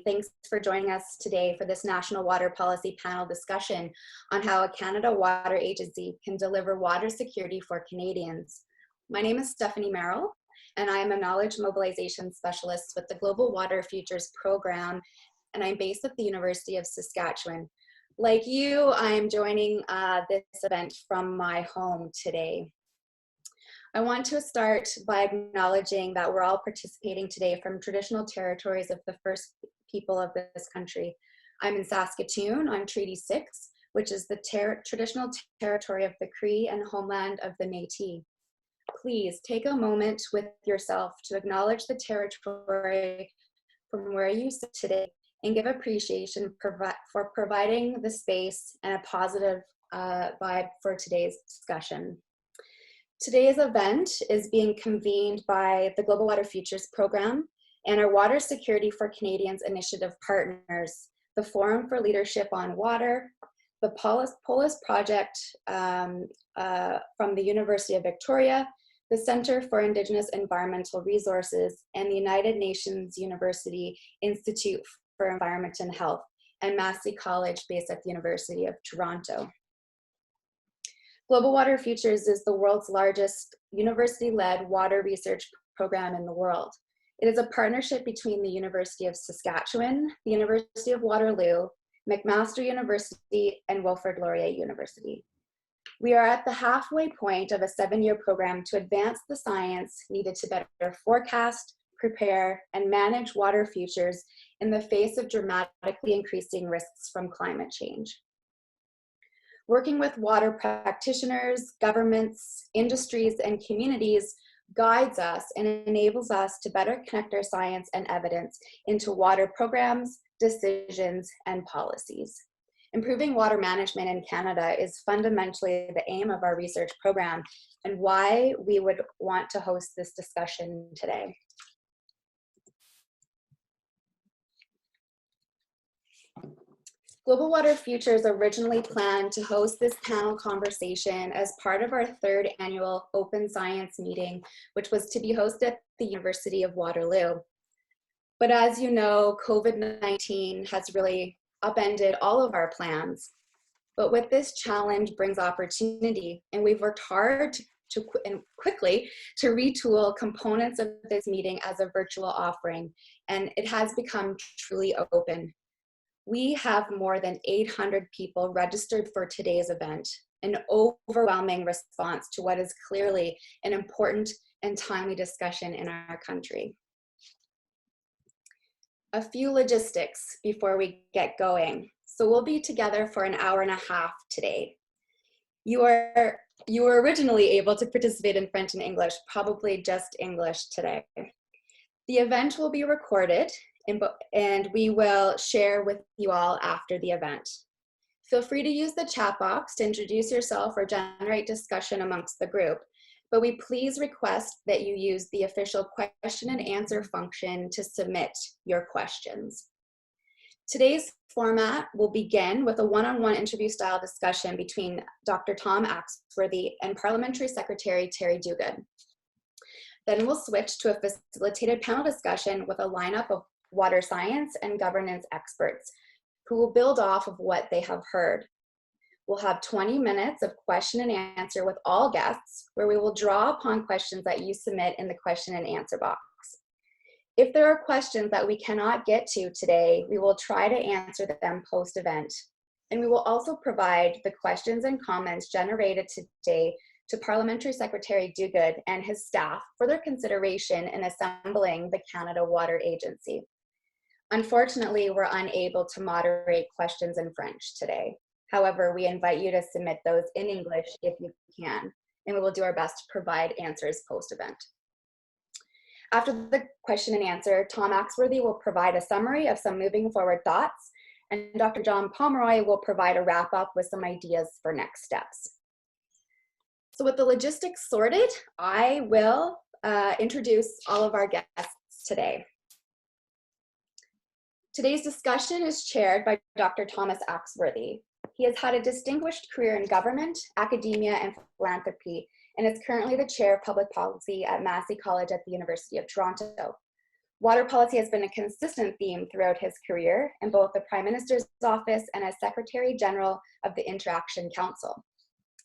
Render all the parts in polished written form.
Thanks for joining us today for this National Water Policy Panel discussion on how a Canada Water Agency can deliver water security for Canadians. My name is Stephanie Merrell, and I am a Knowledge Mobilization Specialist with the Global Water Futures Program, and I'm based at the University of Saskatchewan. Like you, I am joining this event from my home today. I want to start by acknowledging that we're all participating today from traditional territories of the first people of this country. I'm in Saskatoon on Treaty 6, which is the traditional territory of the Cree and homeland of the Métis. Please take a moment with yourself to acknowledge the territory from where you sit today and give appreciation for providing the space and a positive vibe for today's discussion. Today's event is being convened by the Global Water Futures Program and our Water Security for Canadians initiative partners, the Forum for Leadership on Water, the Polis Project from the University of Victoria, the Centre for Indigenous Environmental Resources, and the United Nations University Institute for Environment and Health, and Massey College based at the University of Toronto. Global Water Futures is the world's largest university-led water research program in the world. It is a partnership between the University of Saskatchewan, the University of Waterloo, McMaster University, and Wilfrid Laurier University. We are at the halfway point of a 7-year program to advance the science needed to better forecast, prepare, and manage water futures in the face of dramatically increasing risks from climate change. Working with water practitioners, governments, industries, and communities guides us and enables us to better connect our science and evidence into water programs, decisions, and policies. Improving water management in Canada is fundamentally the aim of our research program and why we would want to host this discussion today. Global Water Futures originally planned to host this panel conversation as part of our 3rd annual Open Science meeting, which was to be hosted at the University of Waterloo. But as you know, COVID-19 has really upended all of our plans. But with this challenge brings opportunity, and we've worked hard and quickly to retool components of this meeting as a virtual offering, and it has become truly open. We have more than 800 people registered for today's event, an overwhelming response to what is clearly an important and timely discussion in our country. A few logistics before we get going. So we'll be together for an hour and a half today. You were originally able to participate in French and English, probably just English today. The event will be recorded and we will share with you all after the event. Feel free to use the chat box to introduce yourself or generate discussion amongst the group, but we please request that you use the official question and answer function to submit your questions. Today's format will begin with a one-on-one interview style discussion between Dr. Tom Axworthy and Parliamentary Secretary Terry Duguid. Then we'll switch to a facilitated panel discussion with a lineup of water science and governance experts who will build off of what they have heard. We'll have 20 minutes of question and answer with all guests, where we will draw upon questions that you submit in the question and answer box. If there are questions that we cannot get to today, we will try to answer them post-event. And we will also provide the questions and comments generated today to Parliamentary Secretary Duguid and his staff for their consideration in assembling the Canada Water Agency. Unfortunately, we're unable to moderate questions in French today. However, we invite you to submit those in English if you can, and we will do our best to provide answers post-event. After the question and answer, Tom Axworthy will provide a summary of some moving forward thoughts, and Dr. John Pomeroy will provide a wrap-up with some ideas for next steps. So with the logistics sorted, I will introduce all of our guests today. Today's discussion is chaired by Dr. Thomas Axworthy. He has had a distinguished career in government, academia, and philanthropy, and is currently the chair of public policy at Massey College at the University of Toronto. Water policy has been a consistent theme throughout his career in both the Prime Minister's office and as Secretary General of the Interaction Council.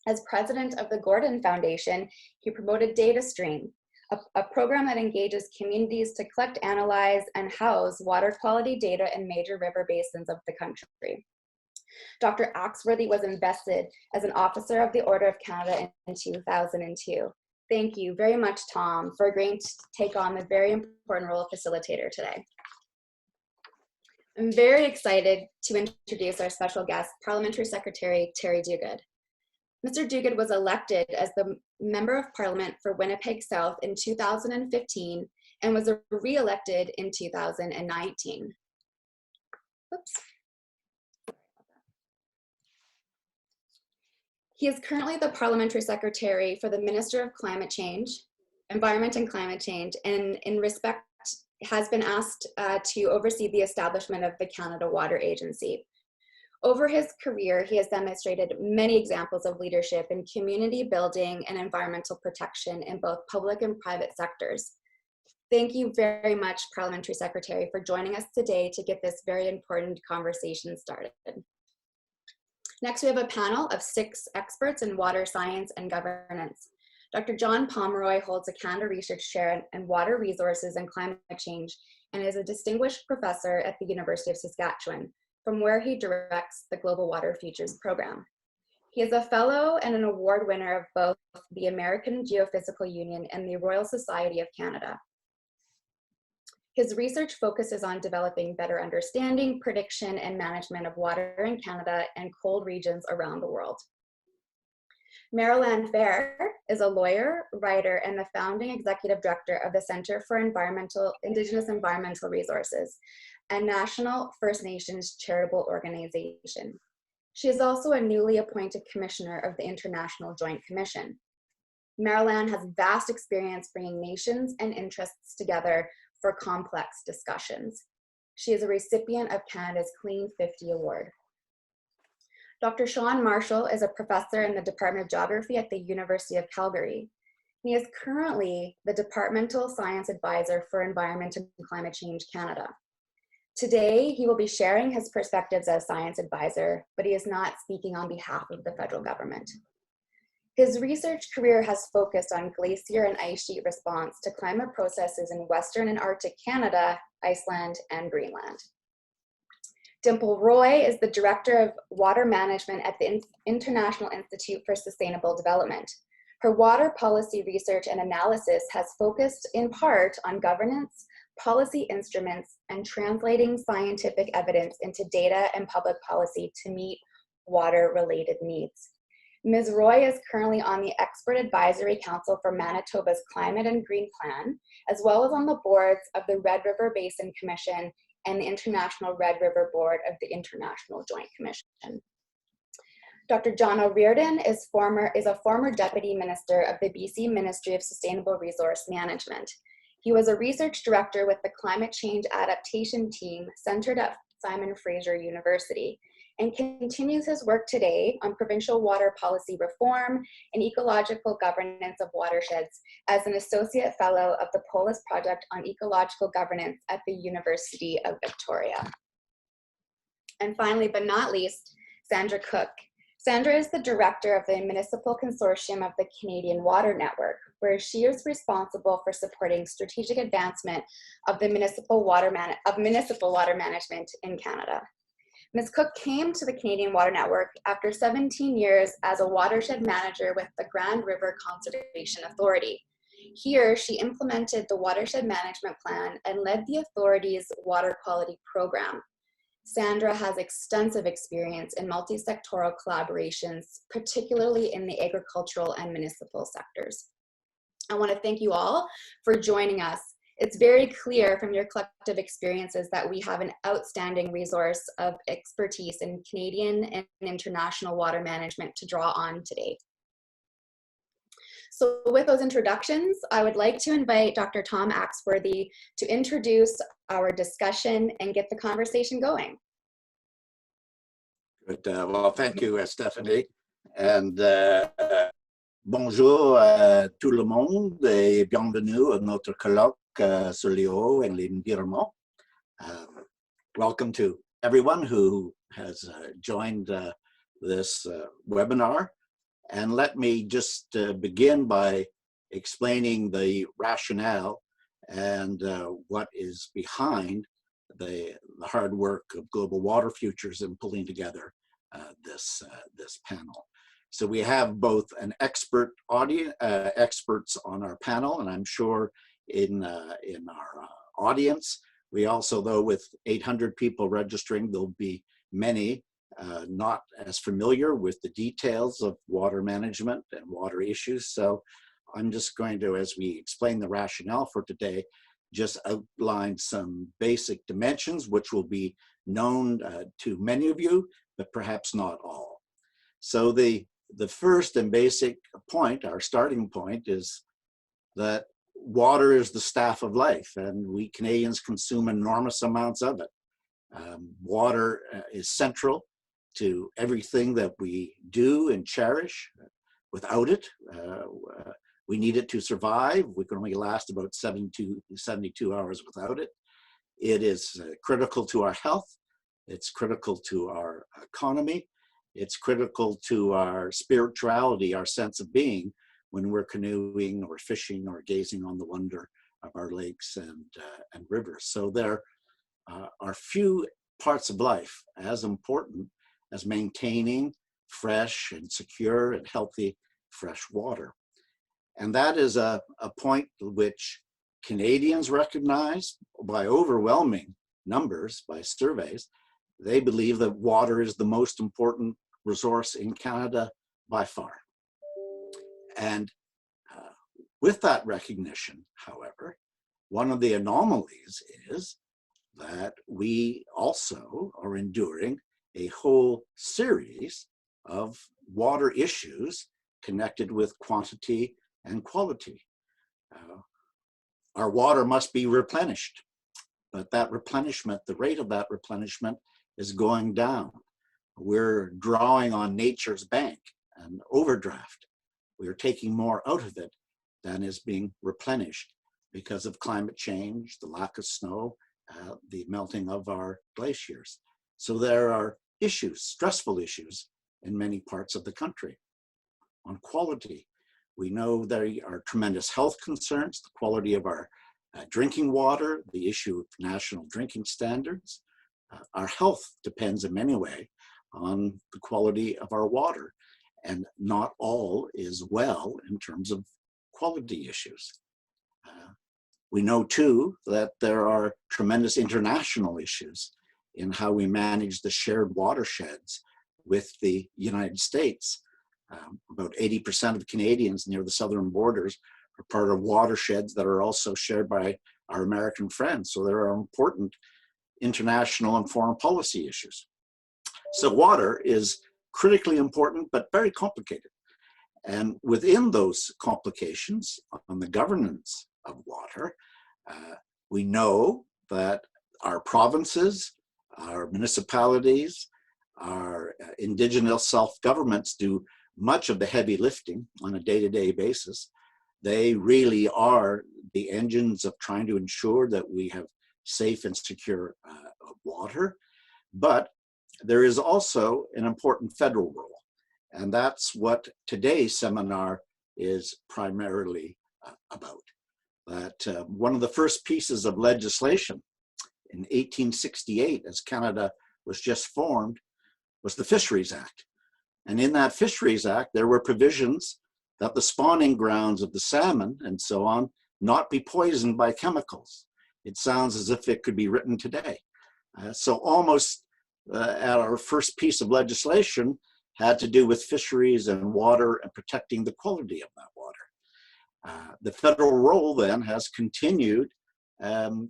As president of the Gordon Foundation, he promoted DataStream, a program that engages communities to collect, analyze, and house water quality data in major river basins of the country. Dr. Axworthy was invested as an officer of the Order of Canada in 2002. Thank you very much, Tom, for agreeing to take on the very important role of facilitator today. I'm very excited to introduce our special guest, Parliamentary Secretary Terry Duguid. Mr. Duguid was elected as the Member of Parliament for Winnipeg South in 2015 and was re-elected in 2019. Oops. He is currently the Parliamentary Secretary for the Minister of Climate Change, Environment and Climate Change, and in respect has been asked to oversee the establishment of the Canada Water Agency. Over his career, he has demonstrated many examples of leadership in community building and environmental protection in both public and private sectors. Thank you very much, Parliamentary Secretary, for joining us today to get this very important conversation started. Next, we have a panel of 6 experts in water science and governance. Dr. John Pomeroy holds a Canada Research Chair in Water Resources and Climate Change and is a distinguished professor at the University of Saskatchewan, from where he directs the Global Water Futures program. He is a fellow and an award winner of both the American Geophysical Union and the Royal Society of Canada. His research focuses on developing better understanding, prediction, and management of water in Canada and cold regions around the world. Merrell-Ann Phare is a lawyer, writer, and the founding executive director of the Center for Indigenous Environmental Resources, a national First Nations charitable organization. She is also a newly appointed commissioner of the International Joint Commission. Merrell-Ann has vast experience bringing nations and interests together for complex discussions. She is a recipient of Canada's Clean 50 Award. Dr. Sean Marshall is a professor in the Department of Geography at the University of Calgary. He is currently the Departmental Science Advisor for Environment and Climate Change Canada. Today, he will be sharing his perspectives as science advisor, but he is not speaking on behalf of the federal government. His research career has focused on glacier and ice sheet response to climate processes in Western and Arctic Canada, Iceland, and Greenland. Dimple Roy is the Director of Water Management at the International Institute for Sustainable Development. Her water policy research and analysis has focused in part on governance, policy instruments, and translating scientific evidence into data and public policy to meet water-related needs. Ms. Roy is currently on the Expert Advisory Council for Manitoba's Climate and Green Plan, as well as on the boards of the Red River Basin Commission and the International Red River Board of the International Joint Commission. Dr. John O'Riordan is a former Deputy Minister of the BC Ministry of Sustainable Resource Management. He was a research director with the Climate Change Adaptation Team centered at Simon Fraser University, and continues his work today on provincial water policy reform and ecological governance of watersheds as an associate fellow of the Polis Project on Ecological Governance at the University of Victoria. And finally, but not least, Sandra Cook. Sandra is the director of the Municipal Consortium of the Canadian Water Network, where she is responsible for supporting strategic advancement of the municipal water management in Canada. Ms. Cook came to the Canadian Water Network after 17 years as a watershed manager with the Grand River Conservation Authority. Here, she implemented the Watershed Management Plan and led the authority's water quality program. Sandra has extensive experience in multi-sectoral collaborations, particularly in the agricultural and municipal sectors. I want to thank you all for joining us. It's very clear from your collective experiences that we have an outstanding resource of expertise in Canadian and international water management to draw on today. So with those introductions, I would like to invite Dr. Tom Axworthy to introduce our discussion and get the conversation going. Good. Well, thank you, Stephanie. And bonjour à tout le monde et bienvenue à notre colloque sur les hauts et les environnements. Welcome to everyone who has joined this webinar. And let me just begin by explaining the rationale and what is behind the hard work of Global Water Futures in pulling together this panel. So we have both an expert audience, experts on our panel, and I'm sure in our audience, we also, though with 800 people registering, there'll be many not as familiar with the details of water management and water issues. So I'm just going to, as we explain the rationale for today, just outline some basic dimensions, which will be known to many of you, but perhaps not all. So the first and basic point, our starting point, is that water is the staff of life, and we Canadians consume enormous amounts of it. Water is central to everything that we do and cherish. Without it, we need it to survive. We can only last about 72 hours without it. It is critical to our health. It's critical to our economy. It's critical to our spirituality, our sense of being, when we're canoeing or fishing or gazing on the wonder of our lakes and rivers. So there are few parts of life as important as maintaining fresh and secure and healthy fresh water. And that is a point which Canadians recognize by overwhelming numbers, by surveys. They believe that water is the most important resource in Canada by far. And with that recognition, however, one of the anomalies is that we also are enduring a whole series of water issues connected with quantity and quality. Our water must be replenished, but that replenishment, the rate of that replenishment is going down. We're drawing on nature's bank, an overdraft. We are taking more out of it than is being replenished because of climate change, the lack of snow, the melting of our glaciers. So there are issues, stressful issues in many parts of the country. On quality, we know there are tremendous health concerns, the quality of our drinking water, the issue of national drinking standards. Our health depends in many ways on the quality of our water, and not all is well in terms of quality issues. We know too that there are tremendous international issues in how we manage the shared watersheds with the United States. About 80% of Canadians near the southern borders are part of watersheds that are also shared by our American friends. So there are important international and foreign policy issues. So water is critically important, but very complicated. And within those complications on the governance of water, we know that our provinces, our municipalities, our Indigenous self-governments do much of the heavy lifting on a day-to-day basis. They really are the engines of trying to ensure that we have safe and secure water. But there is also an important federal role. And that's what today's seminar is primarily about. That one of the first pieces of legislation in 1868, as Canada was just formed, was the Fisheries Act. And in that Fisheries Act, there were provisions that the spawning grounds of the salmon and so on not be poisoned by chemicals. It sounds as if it could be written today. So almost at our first piece of legislation had to do with fisheries and water and protecting the quality of that water. The federal role then has continued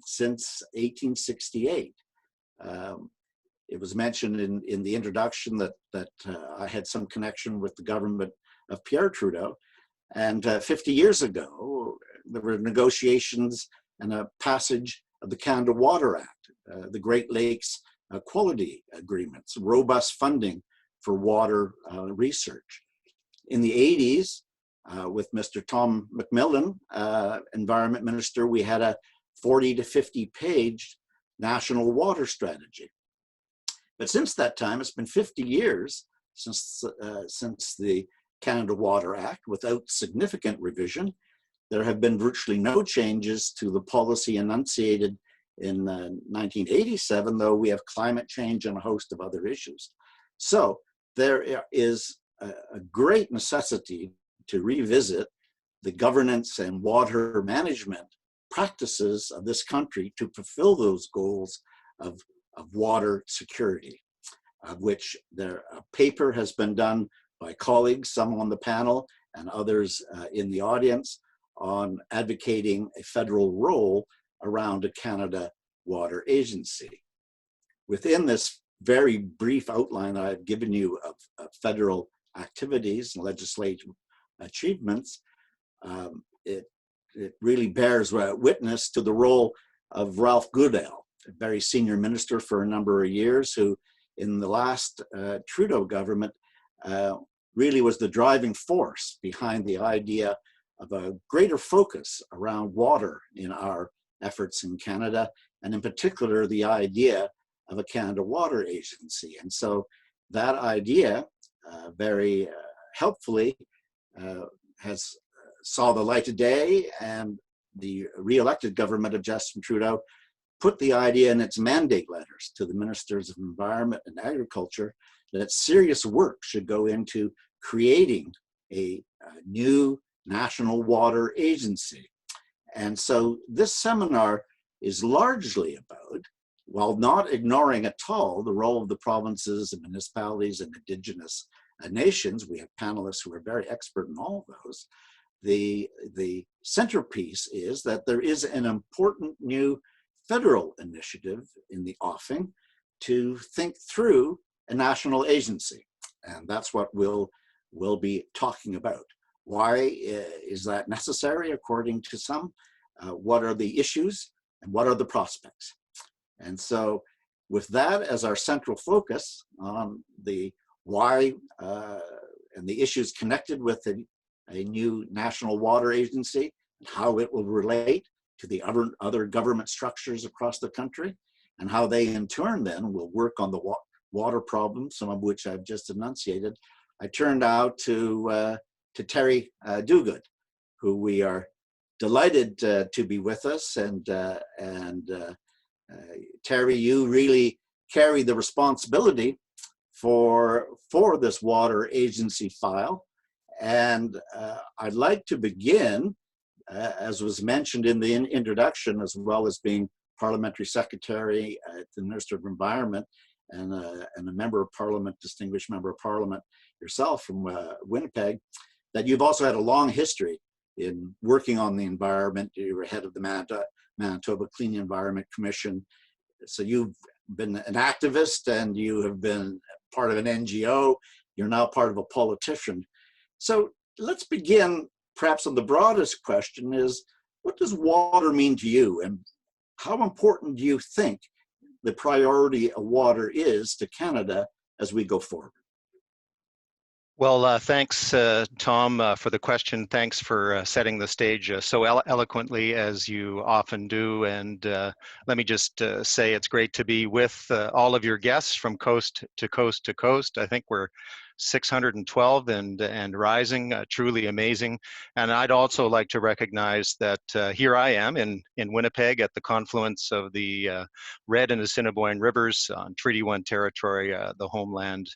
since 1868. It was mentioned in the introduction that I had some connection with the government of Pierre Trudeau. And 50 years ago, there were negotiations and a passage of the Canada Water Act, the Great Lakes Quality Agreements, robust funding for water research. In the 80s, with Mr. Tom McMillan, Environment Minister, we had a 40 to 50-page national water strategy. But since that time, it's been 50 years since the Canada Water Act without significant revision. There have been virtually no changes to the policy enunciated in 1987, though we have climate change and a host of other issues. So there is a great necessity to revisit the governance and water management practices of this country to fulfill those goals of water security, of which a paper has been done by colleagues, some on the panel and others in the audience, on advocating a federal role around a Canada Water Agency. Within this very brief outline that I've given you of federal activities and legislative achievements, it really bears witness to the role of Ralph Goodale, a very senior minister for a number of years, who in the last Trudeau government really was the driving force behind the idea of a greater focus around water in our efforts in Canada, and in particular the idea of a Canada Water Agency. And so that idea very helpfully saw the light of day, and the re-elected government of Justin Trudeau put the idea in its mandate letters to the Ministers of Environment and Agriculture that serious work should go into creating a new national water agency. And so this seminar is largely about, while not ignoring at all the role of the provinces and municipalities and Indigenous nations, we have panelists who are very expert in all of those. The centerpiece is that there is an important new federal initiative in the offing to think through a national agency. And that's what we'll be talking about. Why is that necessary, according to some? What are the issues and what are the prospects? And so with that as our central focus on the why and the issues connected with a new national water agency and how it will relate to the other government structures across the country, and how they in turn then will work on the water problems, some of which I've just enunciated, I turned out to Terry Duguid, who we are delighted to be with us. And Terry, you really carry the responsibility for this water agency file. And I'd like to begin, as was mentioned in the introduction, as well as being Parliamentary Secretary at the Minister of Environment and a Member of Parliament, distinguished Member of Parliament yourself from Winnipeg, that you've also had a long history in working on the environment. You were head of the Manitoba Clean Environment Commission. So you've been an activist and you have been part of an NGO. You're now part of a politician. So let's begin perhaps on the broadest question is, what does water mean to you? And how important do you think the priority of water is to Canada as we go forward? Well, thanks, Tom, for the question. Thanks for setting the stage so eloquently, as you often do. And let me just say it's great to be with all of your guests from coast to coast to coast. I think we're 612 and rising, truly amazing. And I'd also like to recognize that here I am in Winnipeg at the confluence of the Red and Assiniboine rivers on Treaty 1 territory, the homeland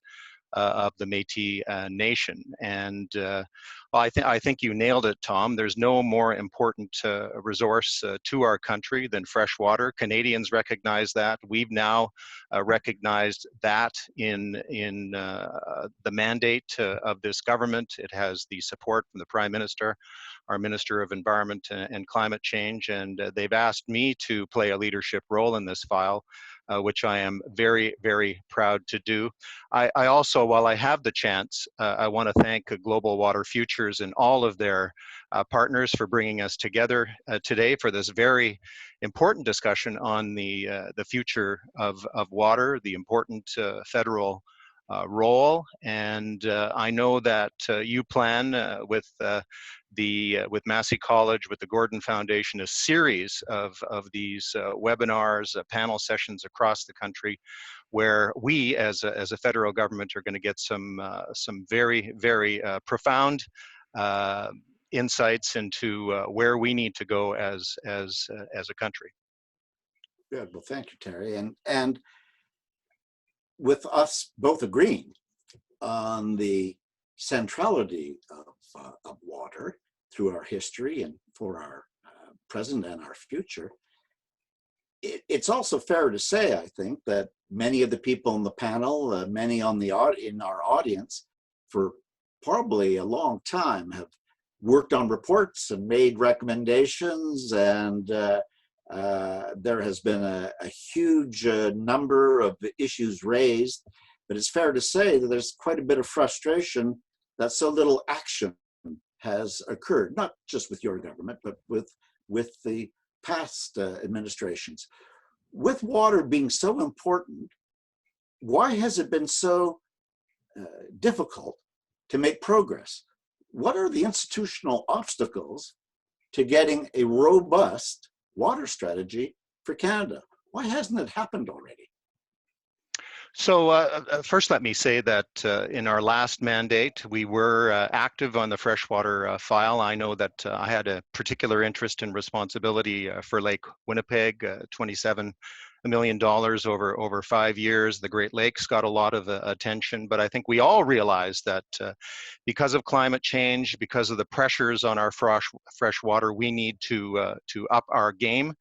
of the Métis Nation. And well, I think you nailed it, Tom. There's no more important resource to our country than fresh water. Canadians recognize that. We've now recognized that in the mandate of this government. It has the support from the Prime Minister, our Minister of Environment and Climate Change, and they've asked me to play a leadership role in this file, which I am very, very proud to do. I also, while I have the chance, I want to thank Global Water Futures and all of their partners for bringing us together today for this very important discussion on the future of water, the important federal role. And I know that you plan with Massey College, with the Gordon Foundation, a series of these webinars, panel sessions across the country, where we, as a federal government, are going to get some very, very profound insights into where we need to go as a country. Good. Well, thank you, Terry. And with us both agreeing on the centrality of water through our history and for our present and our future, it's also fair to say, I think, that many of the people on the panel, many in our audience, for probably a long time, have worked on reports and made recommendations, and there has been a huge number of issues raised. But it's fair to say that there's quite a bit of frustration that so little action has occurred, not just with your government, but with the past administrations. With water being so important, why has it been so difficult to make progress? What are the institutional obstacles to getting a robust water strategy for Canada? Why hasn't it happened already? So first, let me say that in our last mandate, we were active on the freshwater file. I know that I had a particular interest and responsibility for Lake Winnipeg, $27 million over 5 years. The Great Lakes got a lot of attention, but I think we all realize that because of climate change, because of the pressures on our fresh water, we need to up our game.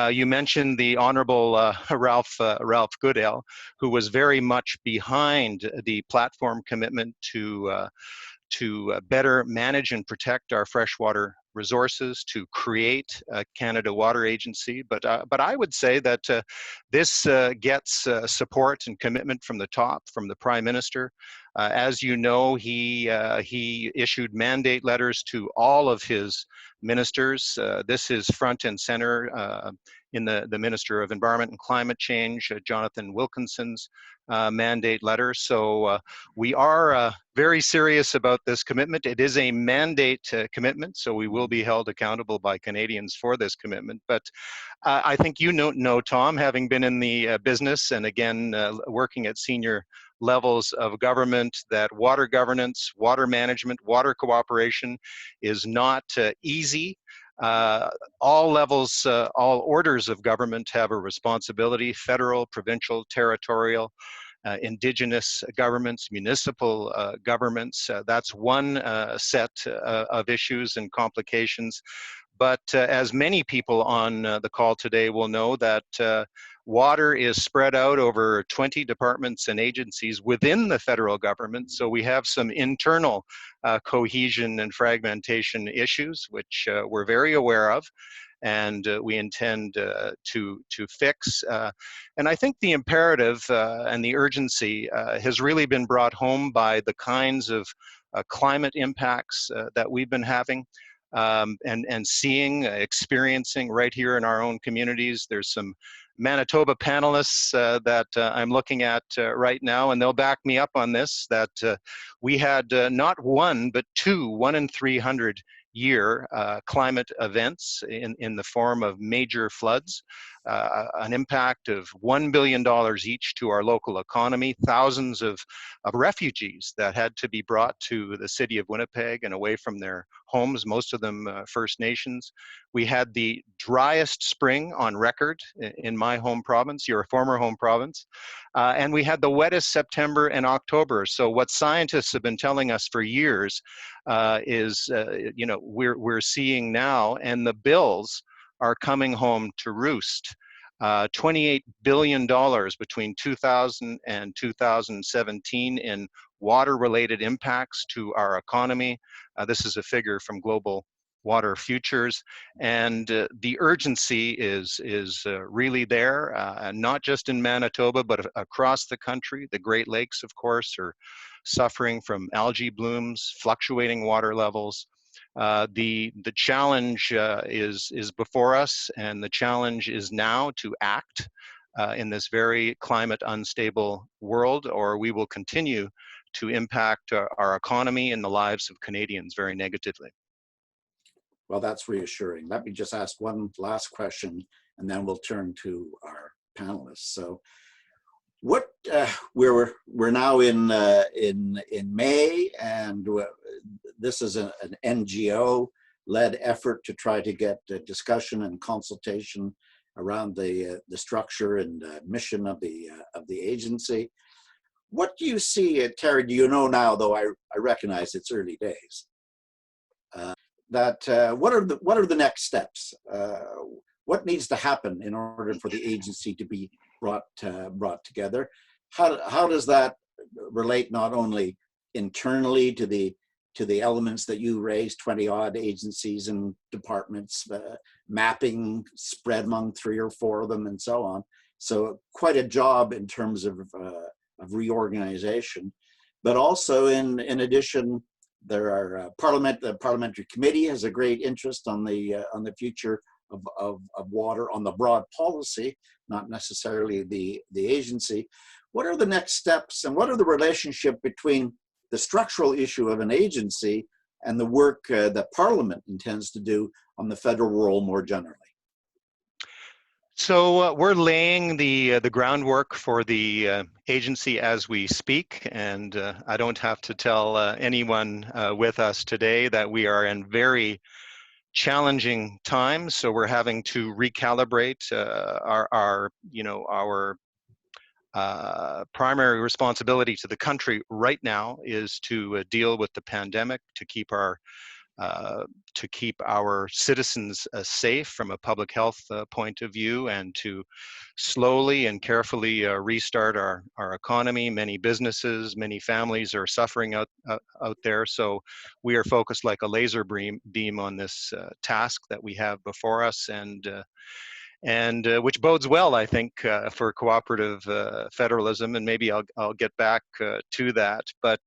You mentioned the Honorable Ralph Goodale, who was very much behind the platform commitment to better manage and protect our freshwater resources, to create a Canada Water Agency. But I would say that this gets support and commitment from the top, from the Prime Minister. As you know, he issued mandate letters to all of his ministers. This is front and center in the Minister of Environment and Climate Change, Jonathan Wilkinson's mandate letter. So we are very serious about this commitment. It is a mandate commitment, so we will be held accountable by Canadians for this commitment. But I think you know, Tom, having been in the business and again working at senior levels of government, that water governance, water management, water cooperation is not easy. All levels, all orders of government have a responsibility: federal, provincial, territorial, Indigenous governments, municipal governments. That's one set of issues and complications. But as many people on the call today will know, that water is spread out over 20 departments and agencies within the federal government. So we have some internal cohesion and fragmentation issues, which we're very aware of, and we intend to fix. And I think the imperative and the urgency has really been brought home by the kinds of climate impacts that we've been having. And seeing, experiencing right here in our own communities. There's some Manitoba panelists that I'm looking at right now, and they'll back me up on this, that we had not one, but two 1 in 300 year climate events in the form of major floods, an impact of $1 billion each to our local economy, thousands of refugees that had to be brought to the city of Winnipeg and away from their homes, most of them First Nations. We had the driest spring on record in my home province, your former home province, and we had the wettest September and October. So what scientists have been telling us for years is, we're seeing now, and the bills are coming home to roost. $28 billion between 2000 and 2017 in water-related impacts to our economy. This is a figure from Global Water Futures, and the urgency is really there, not just in Manitoba, but across the country. The Great Lakes, of course, are suffering from algae blooms, fluctuating water levels. The challenge is before us, and the challenge is now to act. in this very climate unstable world, or we will continue to impact our economy and the lives of Canadians very negatively. Well, that's reassuring. Let me just ask one last question, and then we'll turn to our panelists. So, what we're now in May, and this is an NGO-led effort to try to get discussion and consultation around the structure and mission of the agency. What do you see, Terry? Do you know now? Though I recognize it's early days. What are the next steps? What needs to happen in order for the agency to be brought together? How does that relate not only internally to the elements that you raised, 20-odd agencies and departments, mapping spread among 3 or 4 of them, and so on. So quite a job in terms of reorganization, but also in addition, there are the Parliamentary Committee has a great interest on the future of water, on the broad policy, not necessarily the agency. What are the next steps, and what are the relationship between the structural issue of an agency and the work that Parliament intends to do on the federal role more generally? So we're laying the groundwork for the agency as we speak, and I don't have to tell anyone with us today that we are in very challenging times. So we're having to recalibrate our primary responsibility to the country right now is to deal with the pandemic, to keep our citizens safe from a public health point of view, and to slowly and carefully restart our economy. Many businesses, many families are suffering out there. So we are focused like a laser beam on this task that we have before us, and which bodes well, I think, for cooperative federalism, and maybe I'll get back to that. But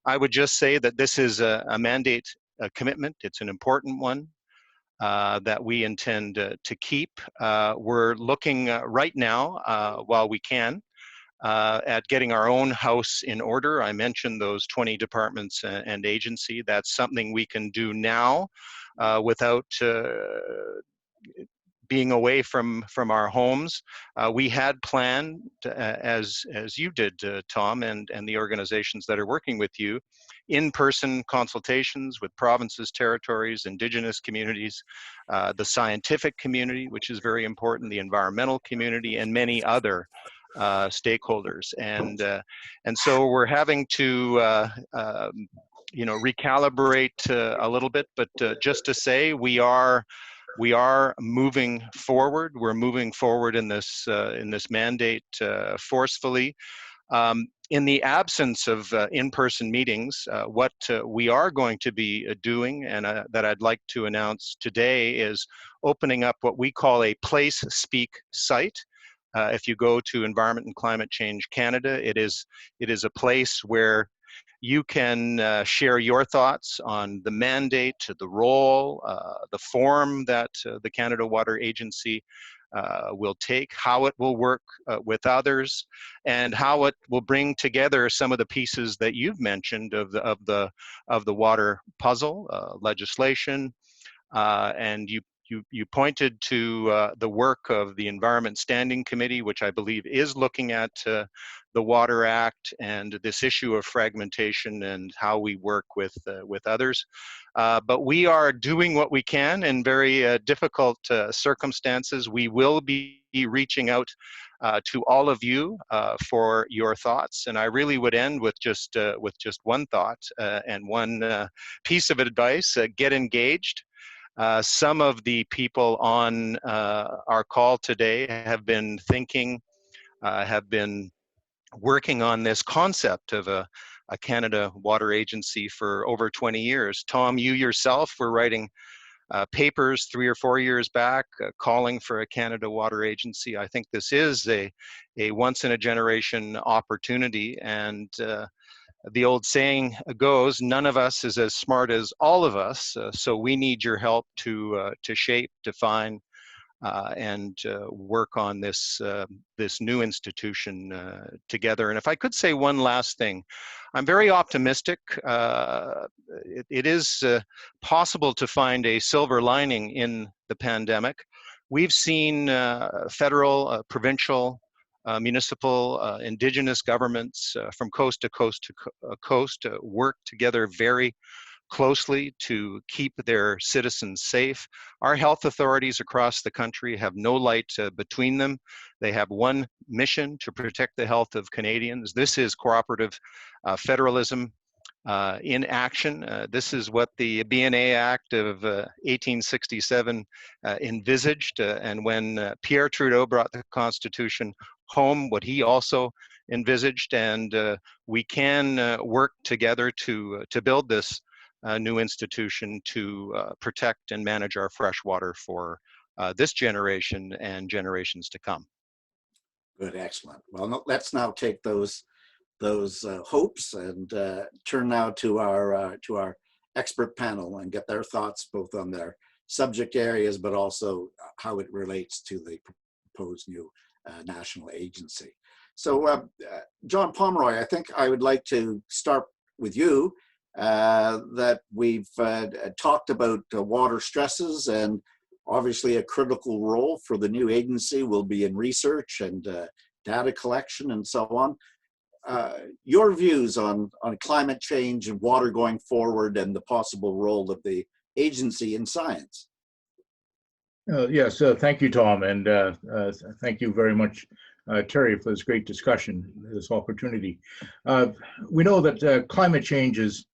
I would just say that this is a mandate, a commitment. It's an important one that we intend to keep. We're looking right now, while we can, at getting our own house in order. I mentioned those 20 departments and agency. That's something we can do now without being away from our homes. We had planned, as you did, Tom, and the organizations that are working with you, in-person consultations with provinces, territories, Indigenous communities, the scientific community, which is very important, the environmental community, and many other stakeholders. And so we're having to recalibrate a little bit, but just to say we are moving forward. We're moving forward in this mandate forcefully. In the absence of in-person meetings, what we are going to be doing, and that I'd like to announce today, is opening up what we call a Place Speak site. If you go to Environment and Climate Change Canada, it is a place where you can share your thoughts on the mandate, the role, the form that the Canada Water Agency will take, how it will work with others, and how it will bring together some of the pieces that you've mentioned of the water puzzle, legislation, and you pointed to the work of the Environment Standing Committee, which I believe is looking at the Water Act and this issue of fragmentation and how we work with others. But we are doing what we can in very difficult circumstances. We will be reaching out to all of you for your thoughts, and I really would end with just one thought and one piece of advice: get engaged. Some of the people on our call today have been thinking, have been working on this concept of a Canada Water Agency for over 20 years. Tom, you yourself were writing papers 3 or 4 years back calling for a Canada Water Agency. I think this is a once-in-a-generation opportunity, and the old saying goes, none of us is as smart as all of us, so we need your help to shape, define, and work on this this new institution together. And if I could say one last thing, I'm very optimistic. It is possible to find a silver lining in the pandemic. We've seen federal, provincial, municipal, Indigenous governments from coast to coast to coast work together very closely to keep their citizens safe. Our health authorities across the country have no light between them. They have one mission: to protect the health of Canadians. This is cooperative federalism in action. This is what the BNA Act of 1867 envisaged, and when Pierre Trudeau brought the Constitution home, what he also envisaged, and we can work together to build this new institution to protect and manage our fresh water for this generation and generations to come. Good, excellent. Well, let's now take those hopes and turn now to our expert panel and get their thoughts both on their subject areas, but also how it relates to the proposed new national agency. So, John Pomeroy, I think I would like to start with you. That we've talked about water stresses, and obviously a critical role for the new agency will be in research and data collection and so on. Your views on climate change and water going forward and the possible role of the agency in science. Yes, thank you, Tom, and thank you very much, Terry, for this great discussion, this opportunity. We know that climate change is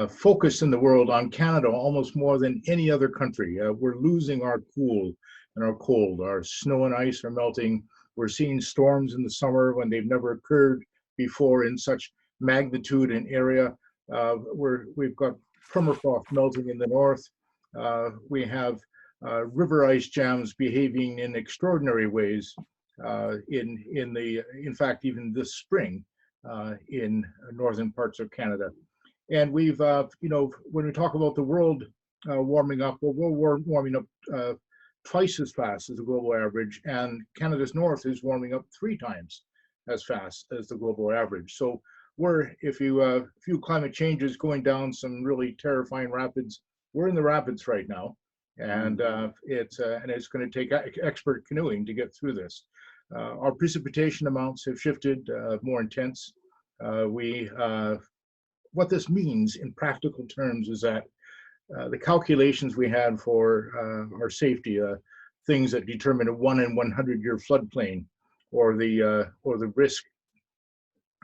focused in the world on Canada almost more than any other country. We're losing our cool and our cold. Our snow and ice are melting. We're seeing storms in the summer when they've never occurred before in such magnitude and area. We've got permafrost melting in the north. We have river ice jams behaving in extraordinary ways in fact, even this spring in northern parts of Canada. And we've, when we talk about the world warming up, well, we're warming up twice as fast as the global average, and Canada's north is warming up 3 times as fast as the global average. So we're, if you few climate changes going down some really terrifying rapids, we're in the rapids right now, and it's going to take expert canoeing to get through this. Our precipitation amounts have shifted, more intense. What this means in practical terms is that the calculations we had for our safety, things that determine a 1 in 100-year floodplain, or the risk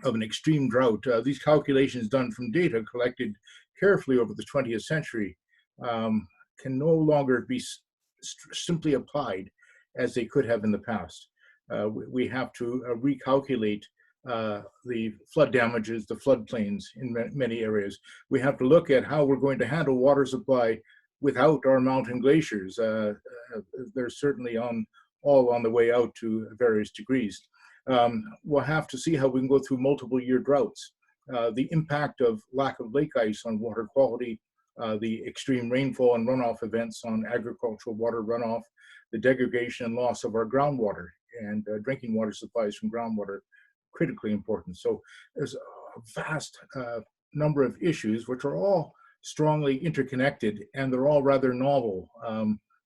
of an extreme drought, these calculations done from data collected carefully over the 20th century can no longer be simply applied as they could have in the past. We have to recalculate the flood damages, the floodplains in many areas. We have to look at how we're going to handle water supply without our mountain glaciers. They're certainly all on the way out to various degrees. We'll have to see how we can go through multiple year droughts. The impact of lack of lake ice on water quality, the extreme rainfall and runoff events on agricultural water runoff, the degradation and loss of our groundwater and drinking water supplies from groundwater, critically important. So there's a vast number of issues which are all strongly interconnected, and they're all rather novel.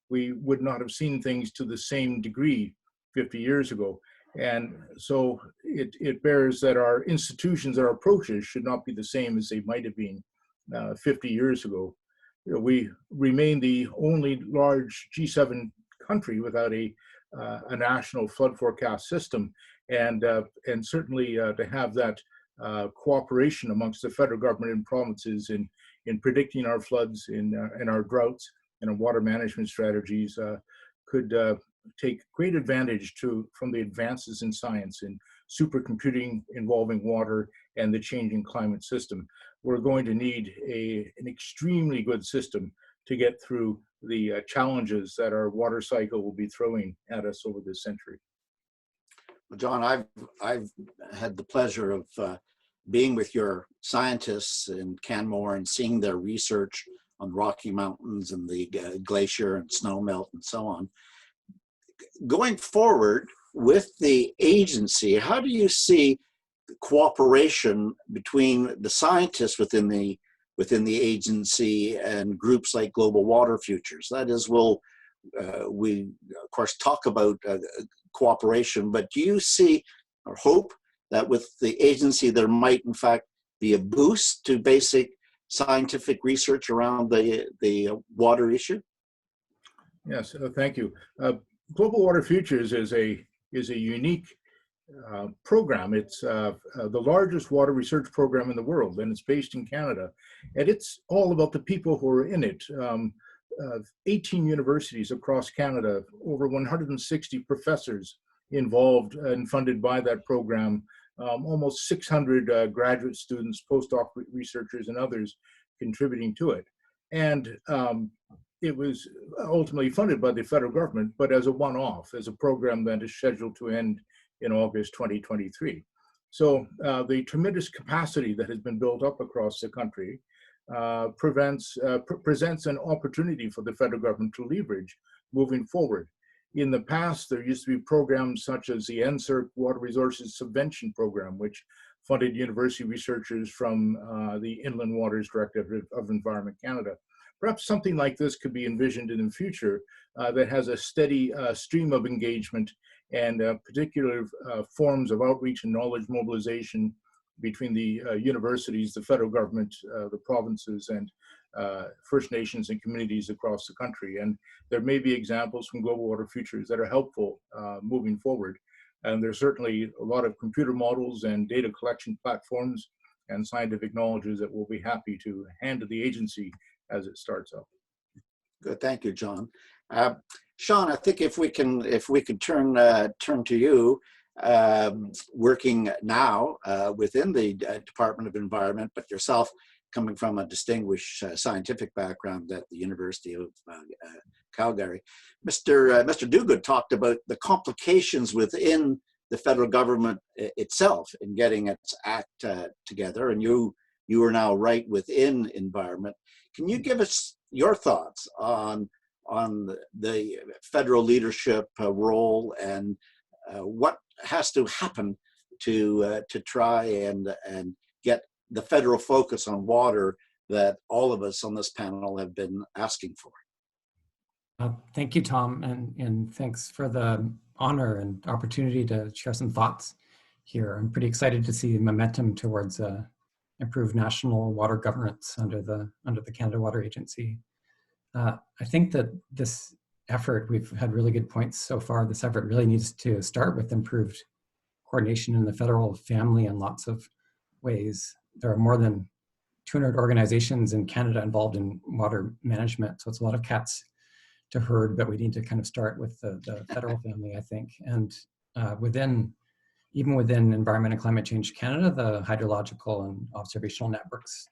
We would not have seen things to the same degree 50 years ago. And so it bears that our institutions, our approaches should not be the same as they might have been 50 years ago. We remain the only large G7 country without a national flood forecast system, and certainly to have that cooperation amongst the federal government and provinces in predicting our floods, in our droughts, and our water management strategies could take great advantage from the advances in science in supercomputing involving water and the changing climate system. We're going to need an extremely good system to get through the challenges that our water cycle will be throwing at us over this century. Well, John, I've had the pleasure of being with your scientists in Canmore and seeing their research on Rocky Mountains and the glacier and snow melt and so on. going forward with the agency, how do you see cooperation between the scientists within the agency and groups like Global Water Futures? That is, we of course talk about cooperation, but do you see or hope that with the agency there might in fact be a boost to basic scientific research around the water issue? Yes, thank you. Global Water Futures is a unique program. It's the largest water research program in the world, and it's based in Canada. And it's all about the people who are in it. 18 universities across Canada, over 160 professors involved and funded by that program, almost 600 graduate students, postdoc researchers, and others contributing to it. And it was ultimately funded by the federal government, but as a one-off, as a program that is scheduled to end in August 2023. So the tremendous capacity that has been built up across the country presents an opportunity for the federal government to leverage moving forward. In the past, there used to be programs such as the NSERC Water Resources Subvention Program, which funded university researchers from the Inland Waters Directorate of Environment Canada. Perhaps something like this could be envisioned in the future that has a steady stream of engagement and particular forms of outreach and knowledge mobilization between the universities, the federal government, the provinces, and First Nations and communities across the country. And there may be examples from Global Water Futures that are helpful moving forward. And there's certainly a lot of computer models and data collection platforms and scientific knowledges that we'll be happy to hand to the agency as it starts up. Good, thank you, John. Sean, I think if we could turn to you, working now within the Department of Environment, but yourself coming from a distinguished scientific background at the University of Calgary. Mr. Duguid talked about the complications within the federal government itself in getting its act together, and you are now right within environment. Can you give us your thoughts on the federal leadership role and what has to happen to try and get the federal focus on water that all of us on this panel have been asking for? Thank you, Tom, and thanks for the honor and opportunity to share some thoughts here. I'm pretty excited to see momentum towards improved national water governance under the Canada Water Agency. I think that this effort, we've had really good points so far. This effort really needs to start with improved coordination in the federal family in lots of ways. There are more than 200 organizations in Canada involved in water management, so it's a lot of cats to herd, but we need to kind of start with the federal family, I think. And even within Environment and Climate Change Canada, the hydrological and observational networks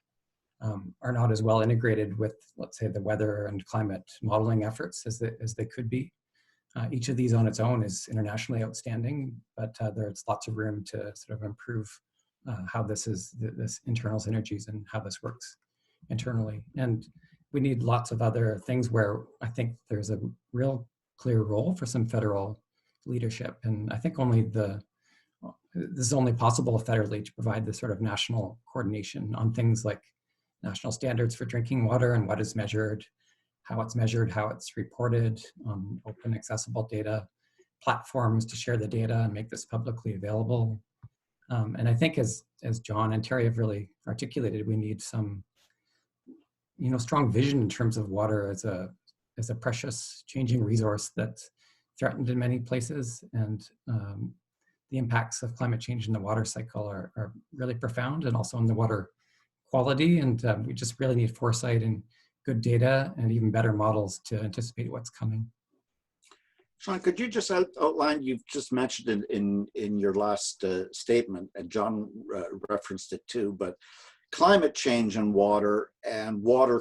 are not as well integrated with, let's say, the weather and climate modeling efforts as they could be. Each of these on its own is internationally outstanding, but there's lots of room to sort of improve how this internal synergies and how this works internally. And we need lots of other things where I think there's a real clear role for some federal leadership. And I think this is only possible federally to provide this sort of national coordination on things like national standards for drinking water and what is measured, how it's reported on open accessible data, platforms to share the data and make this publicly available. And I think as John and Terry have really articulated, we need some strong vision in terms of water as a precious changing resource that's threatened in many places, and the impacts of climate change in the water cycle are really profound, and also in the water quality. And we just really need foresight and good data and even better models to anticipate what's coming. Sean, could you just outline, you've just mentioned in your last statement, and John referenced it too, but climate change and water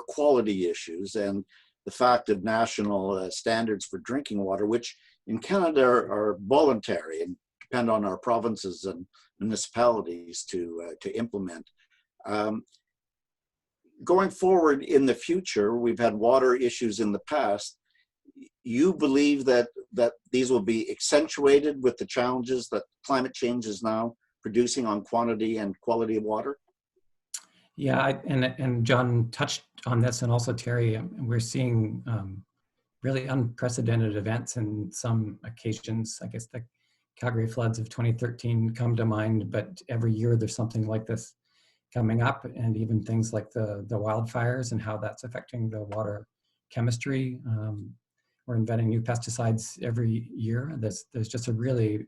quality issues and the fact of national standards for drinking water, which in Canada are voluntary and depend on our provinces and municipalities to implement. Going forward in the future, we've had water issues in the past. you believe that these will be accentuated with the challenges that climate change is now producing on quantity and quality of water? Yeah, and John touched on this, and also Terry. We're seeing really unprecedented events in some occasions. I guess the Calgary floods of 2013 come to mind, but every year there's something like this coming up, and even things like the wildfires and how that's affecting the water chemistry. We're inventing new pesticides every year. There's just a really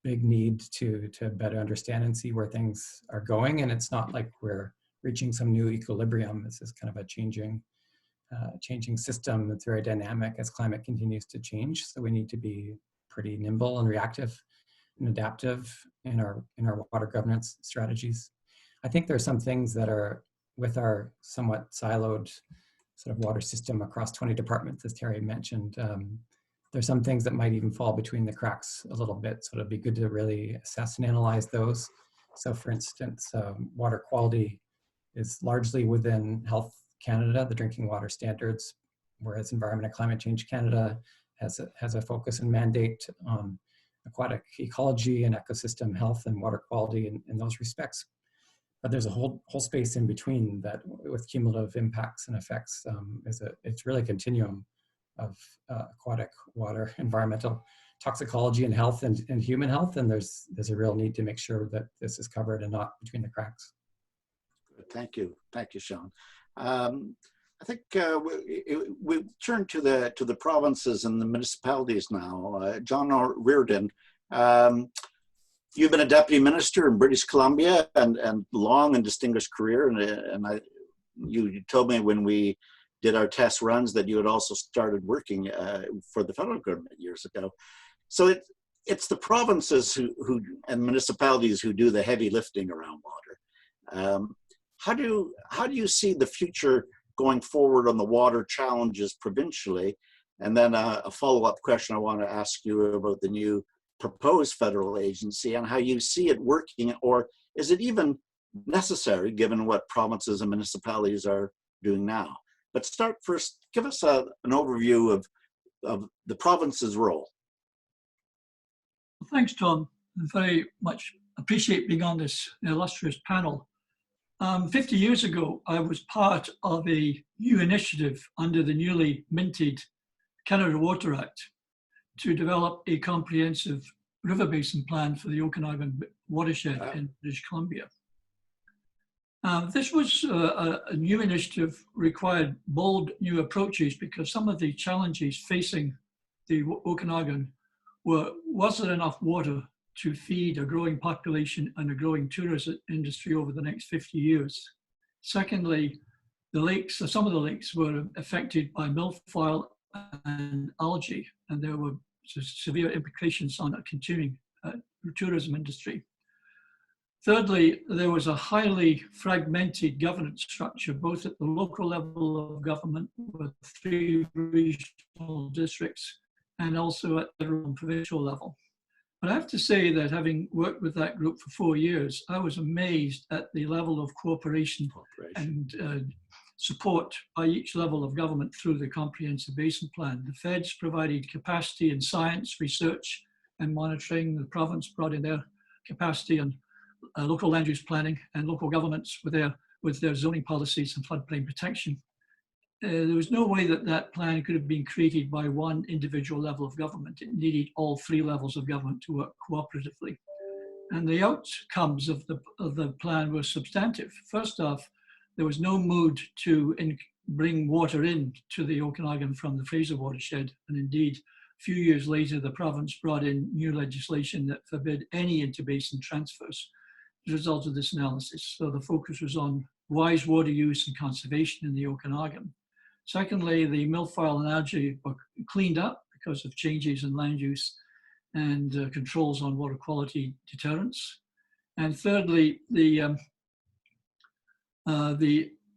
big need to better understand and see where things are going. And it's not like we're reaching some new equilibrium. This is kind of a changing system that's very dynamic as climate continues to change. So we need to be pretty nimble and reactive and adaptive in our water governance strategies. I think there's some things that are with our somewhat siloed sort of water system across 20 departments, as Terry mentioned. There's some things that might even fall between the cracks a little bit. So it'd be good to really assess and analyze those. So for instance, water quality is largely within Health Canada, the drinking water standards, whereas Environment and Climate Change Canada has a focus and mandate on aquatic ecology and ecosystem health and water quality in those respects. But there's a whole space in between that with cumulative impacts and effects. It's really a continuum of aquatic water, environmental toxicology and health and human health. And there's a real need to make sure that this is covered and not between the cracks. Thank you, Sean. I think we turn to the provinces and the municipalities now. John Reardon, you've been a deputy minister in British Columbia and long and distinguished career. And you told me when we did our test runs that you had also started working for the federal government years ago. So it's the provinces who and municipalities who do the heavy lifting around water. How do you see the future going forward on the water challenges provincially? And then a follow-up question I want to ask you about the new proposed federal agency and how you see it working, or is it even necessary given what provinces and municipalities are doing now? But start first, give us an overview of the province's role. Thanks, Tom. I very much appreciate being on this illustrious panel. 50 years ago, I was part of a new initiative under the newly minted Canada Water Act to develop a comprehensive river basin plan for the Okanagan watershed in British Columbia. This was a new initiative, required bold new approaches because some of the challenges facing the Okanagan wasn't enough water to feed a growing population and a growing tourism industry over the next 50 years. Secondly, the lakes, some of the lakes were affected by milfoil and algae, and there were severe implications on a continuing tourism industry. Thirdly, there was a highly fragmented governance structure, both at the local level of government with 3 regional districts and also at the federal and provincial level. But I have to say that having worked with that group for 4 years, I was amazed at the level of cooperation. And support by each level of government through the Comprehensive Basin Plan. The feds provided capacity in science, research, and monitoring. The province brought in their capacity on local land use planning, and local governments with their zoning policies and floodplain protection. There was no way that plan could have been created by one individual level of government. It needed all 3 levels of government to work cooperatively. And the outcomes of the plan were substantive. First off, there was no mood to bring water in to the Okanagan from the Fraser watershed. And indeed, a few years later, the province brought in new legislation that forbid any interbasin transfers as a result of this analysis. So the focus was on wise water use and conservation in the Okanagan. Secondly, the milfoil and algae were cleaned up because of changes in land use and controls on water quality deterrence. And thirdly, the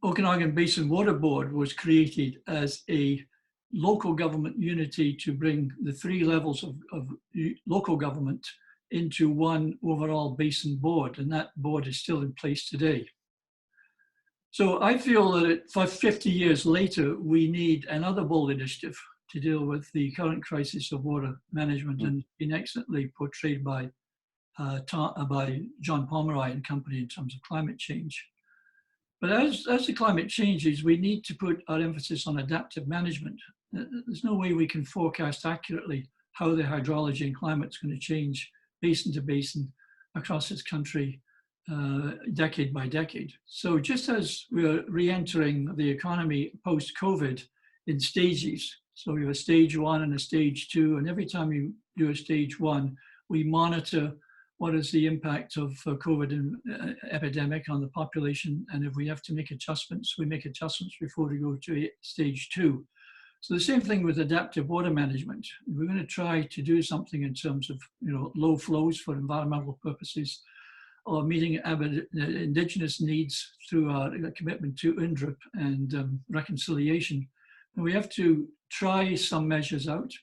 Okanagan Basin Water Board was created as a local government unity to bring the 3 levels of local government into one overall basin board, and that board is still in place today. So I feel that 50 years later, we need another bold initiative to deal with the current crisis of water management, and been excellently portrayed by John Pomeroy and company in terms of climate change. But as the climate changes, we need to put our emphasis on adaptive management. There's no way we can forecast accurately how the hydrology and climate is going to change basin to basin across this country decade by decade. So just as we're re-entering the economy post-COVID in stages, so we have a stage 1 and a stage 2, and every time you do a stage 1, we monitor what is the impact of COVID epidemic on the population, and if we have to make adjustments, we make adjustments before we go to stage 2. So the same thing with adaptive water management. We're going to try to do something in terms of low flows for environmental purposes, or meeting Indigenous needs through our commitment to UNDRIP and reconciliation. And we have to try some measures out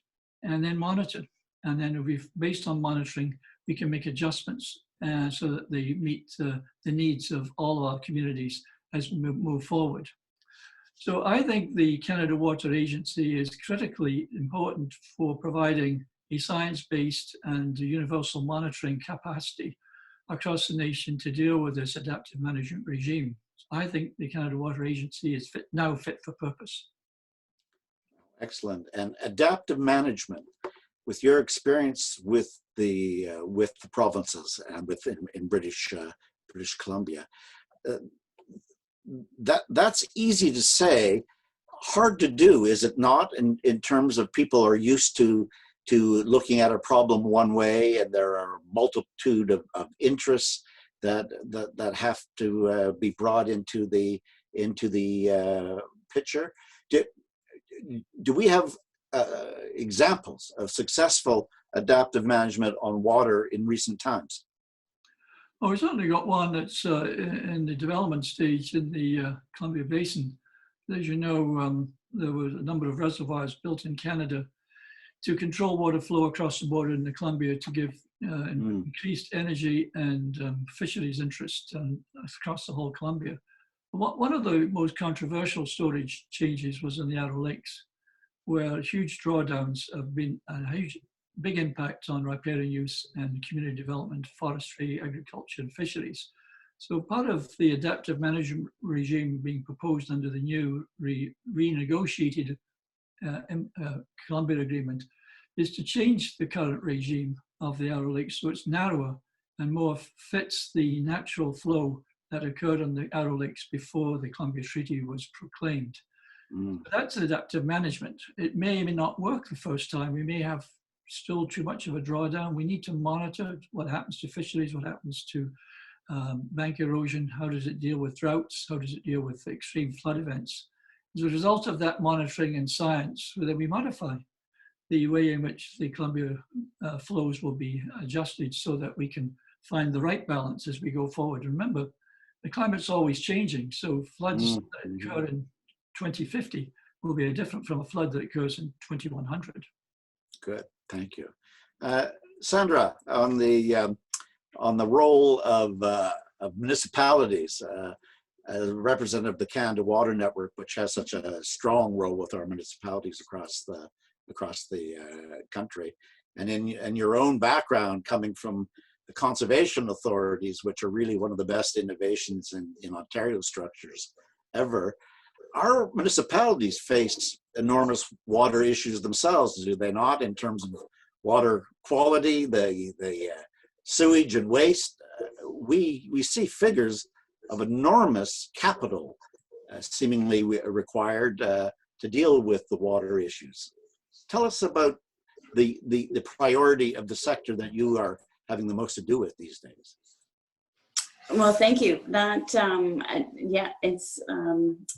and then monitor. And then based on monitoring, we can make adjustments so that they meet the needs of all our communities as we move forward. So I think the Canada Water Agency is critically important for providing a science-based and universal monitoring capacity across the nation to deal with this adaptive management regime. I think the Canada Water Agency is now fit for purpose. Excellent. And adaptive management, with your experience with the provinces and in British Columbia, that's easy to say, hard to do, is it not? In terms of people are used to looking at a problem one way, and there are a multitude of interests that have to be brought into the picture. Do we have examples of successful adaptive management on water in recent times? Well, we've certainly got one that's in the development stage in the Columbia Basin. As you know, there was a number of reservoirs built in Canada to control water flow across the border in the Columbia to give increased energy and fisheries interest across the whole Columbia. One of the most controversial storage changes was in the Outer Lakes, where huge drawdowns have been a big impact on riparian use and community development, forestry, agriculture, and fisheries. So part of the adaptive management regime being proposed under the new renegotiated Columbia Agreement is to change the current regime of the Outer Lakes so it's narrower and more fits the natural flow that occurred on the Outer Lakes before the Columbia Treaty was proclaimed. But that's adaptive management. It may or may not work the first time. We may have still too much of a drawdown. We need to monitor what happens to fisheries, what happens to bank erosion, how does it deal with droughts, how does it deal with extreme flood events. As a result of that monitoring and science, then we modify the way in which the Columbia flows will be adjusted so that we can find the right balance as we go forward. Remember, the climate's always changing, so floods that occur in 2050 will be different from a flood that occurs in 2100. Good, thank you. Sandra, on the role of municipalities, as a representative of the Canada Water Network, which has such a strong role with our municipalities across the country, and in your own background coming from the conservation authorities, which are really one of the best innovations in Ontario structures ever, our municipalities face enormous water issues themselves, do they not, in terms of water quality, the sewage and waste? We see figures of enormous capital seemingly required to deal with the water issues. Tell us about the priority of the sector that you are having the most to do with these days. Well, thank you. That, yeah, it's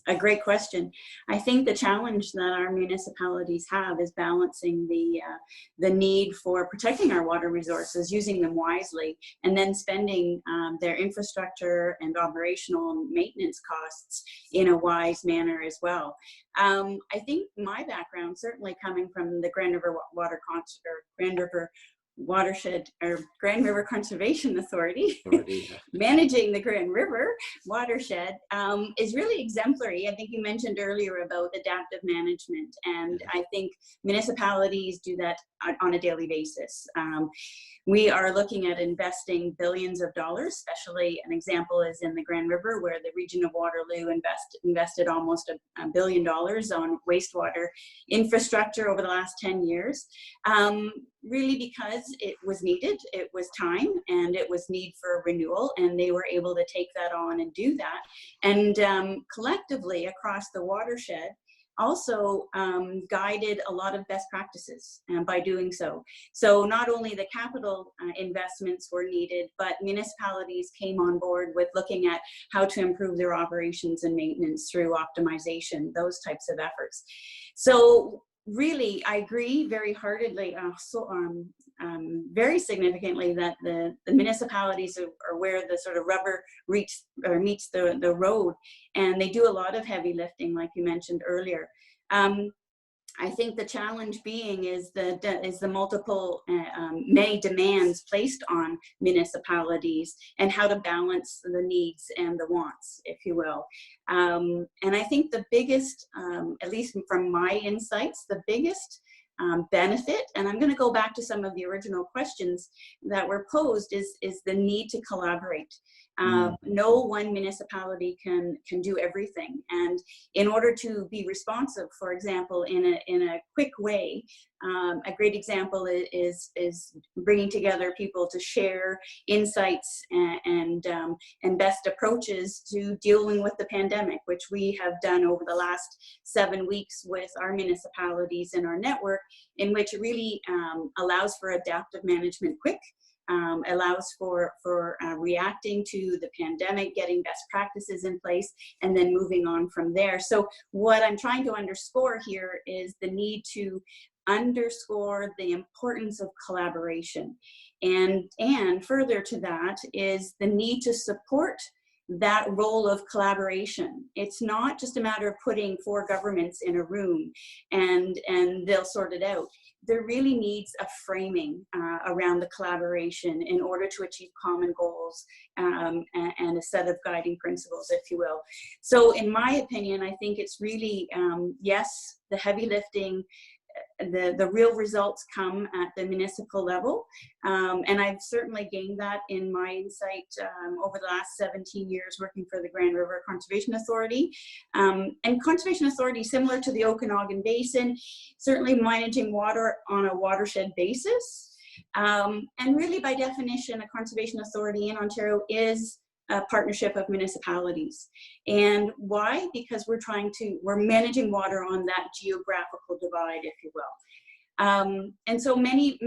a great question. I think the challenge that our municipalities have is balancing the need for protecting our water resources, using them wisely, and then spending their infrastructure and operational maintenance costs in a wise manner as well. I think my background, certainly coming from the Grand River watershed or Grand River Conservation Authority, Already, managing the Grand River watershed, is really exemplary. I think you mentioned earlier about adaptive management, and I think municipalities do that on a daily basis. We are looking at investing billions of dollars, especially an example is in the Grand River, where the region of Waterloo invested almost $1 billion on wastewater infrastructure over the last 10 years. Really because it was needed, it was time, and it was need for renewal, and they were able to take that on and do that. And collectively across the watershed, also guided a lot of best practices by doing so. So not only the capital investments were needed, but municipalities came on board with looking at how to improve their operations and maintenance through optimization, those types of efforts. So really, I agree very heartedly, very significantly, that the municipalities are where the sort of rubber meets the road, and they do a lot of heavy lifting, like you mentioned earlier. I think the challenge being is the multiple, many demands placed on municipalities, and how to balance the needs and the wants, if you will. And I think the biggest, at least from my insights, the biggest benefit, and I'm going to go back to some of the original questions that were posed, is the need to collaborate. No one municipality can do everything, and in order to be responsive, for example, in a quick way, a great example is bringing together people to share insights and best approaches to dealing with the pandemic, which we have done over the last 7 weeks with our municipalities in our network, in which it really allows for adaptive management quick. Allows for reacting to the pandemic, getting best practices in place, and then moving on from there. So what I'm trying to underscore here is the need to underscore the importance of collaboration. And further to that is the need to support that role of collaboration. It's not just a matter of putting 4 governments in a room and they'll sort it out. There really needs a framing around the collaboration in order to achieve common goals and a set of guiding principles, if you will. So in my opinion, I think it's really, yes, the heavy lifting, the real results come at the municipal level. And I've certainly gained that in my insight over the last 17 years working for the Grand River Conservation Authority. And Conservation Authority, similar to the Okanagan Basin, certainly managing water on a watershed basis. And really by definition, a Conservation Authority in Ontario is a partnership of municipalities. And why? Because we're managing water on that geographical divide, if you will. And so many,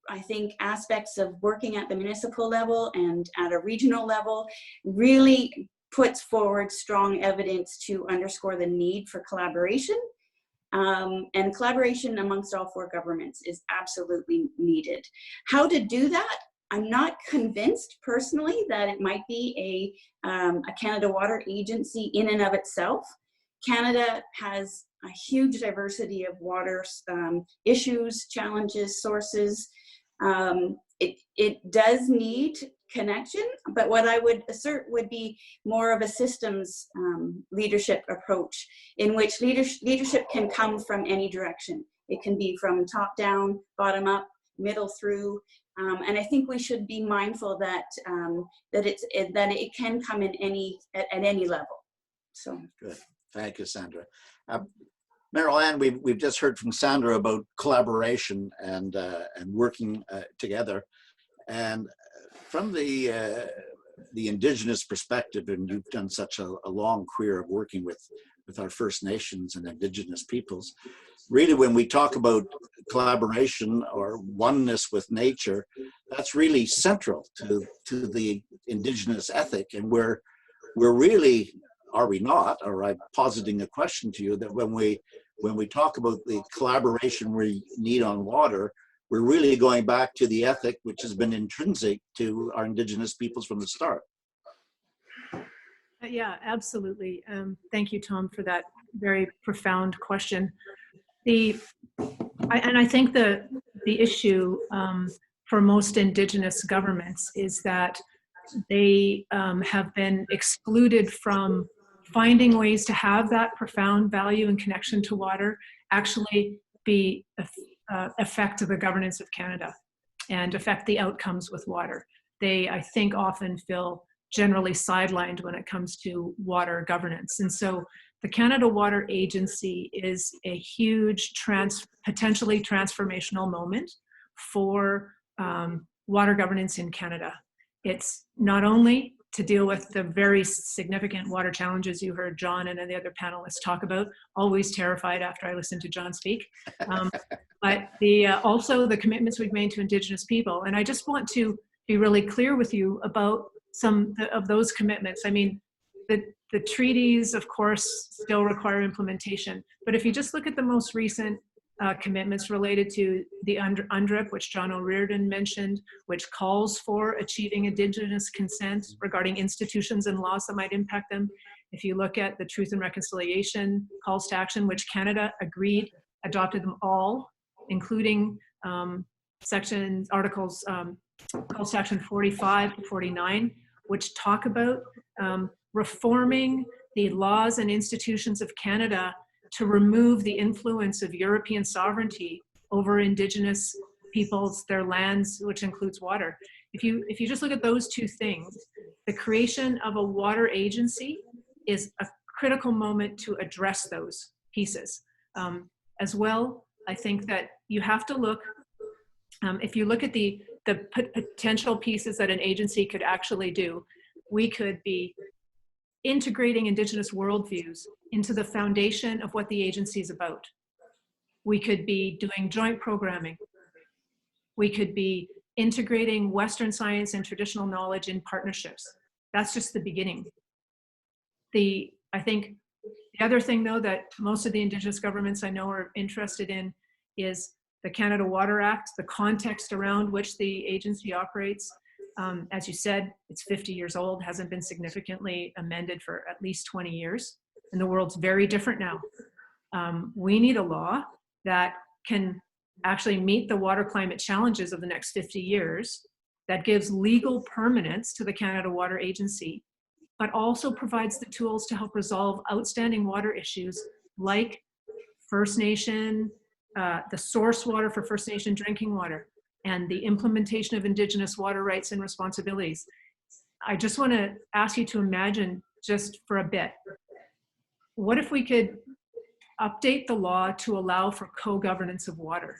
I think, aspects of working at the municipal level and at a regional level really puts forward strong evidence to underscore the need for collaboration. And collaboration amongst all 4 governments is absolutely needed. How to do that? I'm not convinced personally that it might be a Canada Water Agency in and of itself. Canada has a huge diversity of water issues, challenges, sources. It does need connection, but what I would assert would be more of a systems leadership approach, in which leadership can come from any direction. It can be from top down, bottom up, middle through. And I think we should be mindful that it can come in at any level. So good. Thank you, Sandra. Merrell-Ann, we've just heard from Sandra about collaboration and working together. And from the Indigenous perspective, and you've done such a long career of working with our First Nations and Indigenous peoples, really when we talk about collaboration or oneness with nature, that's really central to the Indigenous ethic. And we're really, are we not, or I'm positing a question to you, that when we talk about the collaboration we need on water, we're really going back to the ethic which has been intrinsic to our Indigenous peoples from the start. Yeah, absolutely. Thank you, Tom, for that very profound question. I think the issue for most Indigenous governments is that they have been excluded from finding ways to have that profound value and connection to water actually be affect the governance of Canada and affect the outcomes with water. They, I think, often feel generally sidelined when it comes to water governance. And so the Canada Water Agency is a huge, potentially transformational moment for water governance in Canada. It's not only to deal with the very significant water challenges you heard John and the other panelists talk about, always terrified after I listen to John speak, but also the commitments we've made to Indigenous people. And I just want to be really clear with you about some of those commitments. I mean, the treaties, of course, still require implementation, but if you just look at the most recent commitments related to the UNDRIP, which John O'Riordan mentioned, which calls for achieving Indigenous consent regarding institutions and laws that might impact them. If you look at the Truth and Reconciliation calls to action, which Canada agreed, adopted them all, including calls to action 45 to 49, which talk about reforming the laws and institutions of Canada to remove the influence of European sovereignty over Indigenous peoples, their lands, which includes water. If you just look at those two things, the creation of a water agency is a critical moment to address those pieces. As well, I think that you have to look, if you look at the potential pieces that an agency could actually do, we could be integrating Indigenous worldviews into the foundation of what the agency is about. We could be doing joint programming. We could be integrating Western science and traditional knowledge in partnerships. That's just the beginning. I think the other thing, though, that most of the Indigenous governments I know are interested in is the Canada Water Act, the context around which the agency operates. As you said, it's 50 years old, hasn't been significantly amended for at least 20 years. And the world's very different now. We need a law that can actually meet the water climate challenges of the next 50 years, that gives legal permanence to the Canada Water Agency, but also provides the tools to help resolve outstanding water issues like First Nation, the source water for First Nation drinking water, and the implementation of Indigenous water rights and responsibilities. I just want to ask you to imagine just for a bit, what if we could update the law to allow for co-governance of water?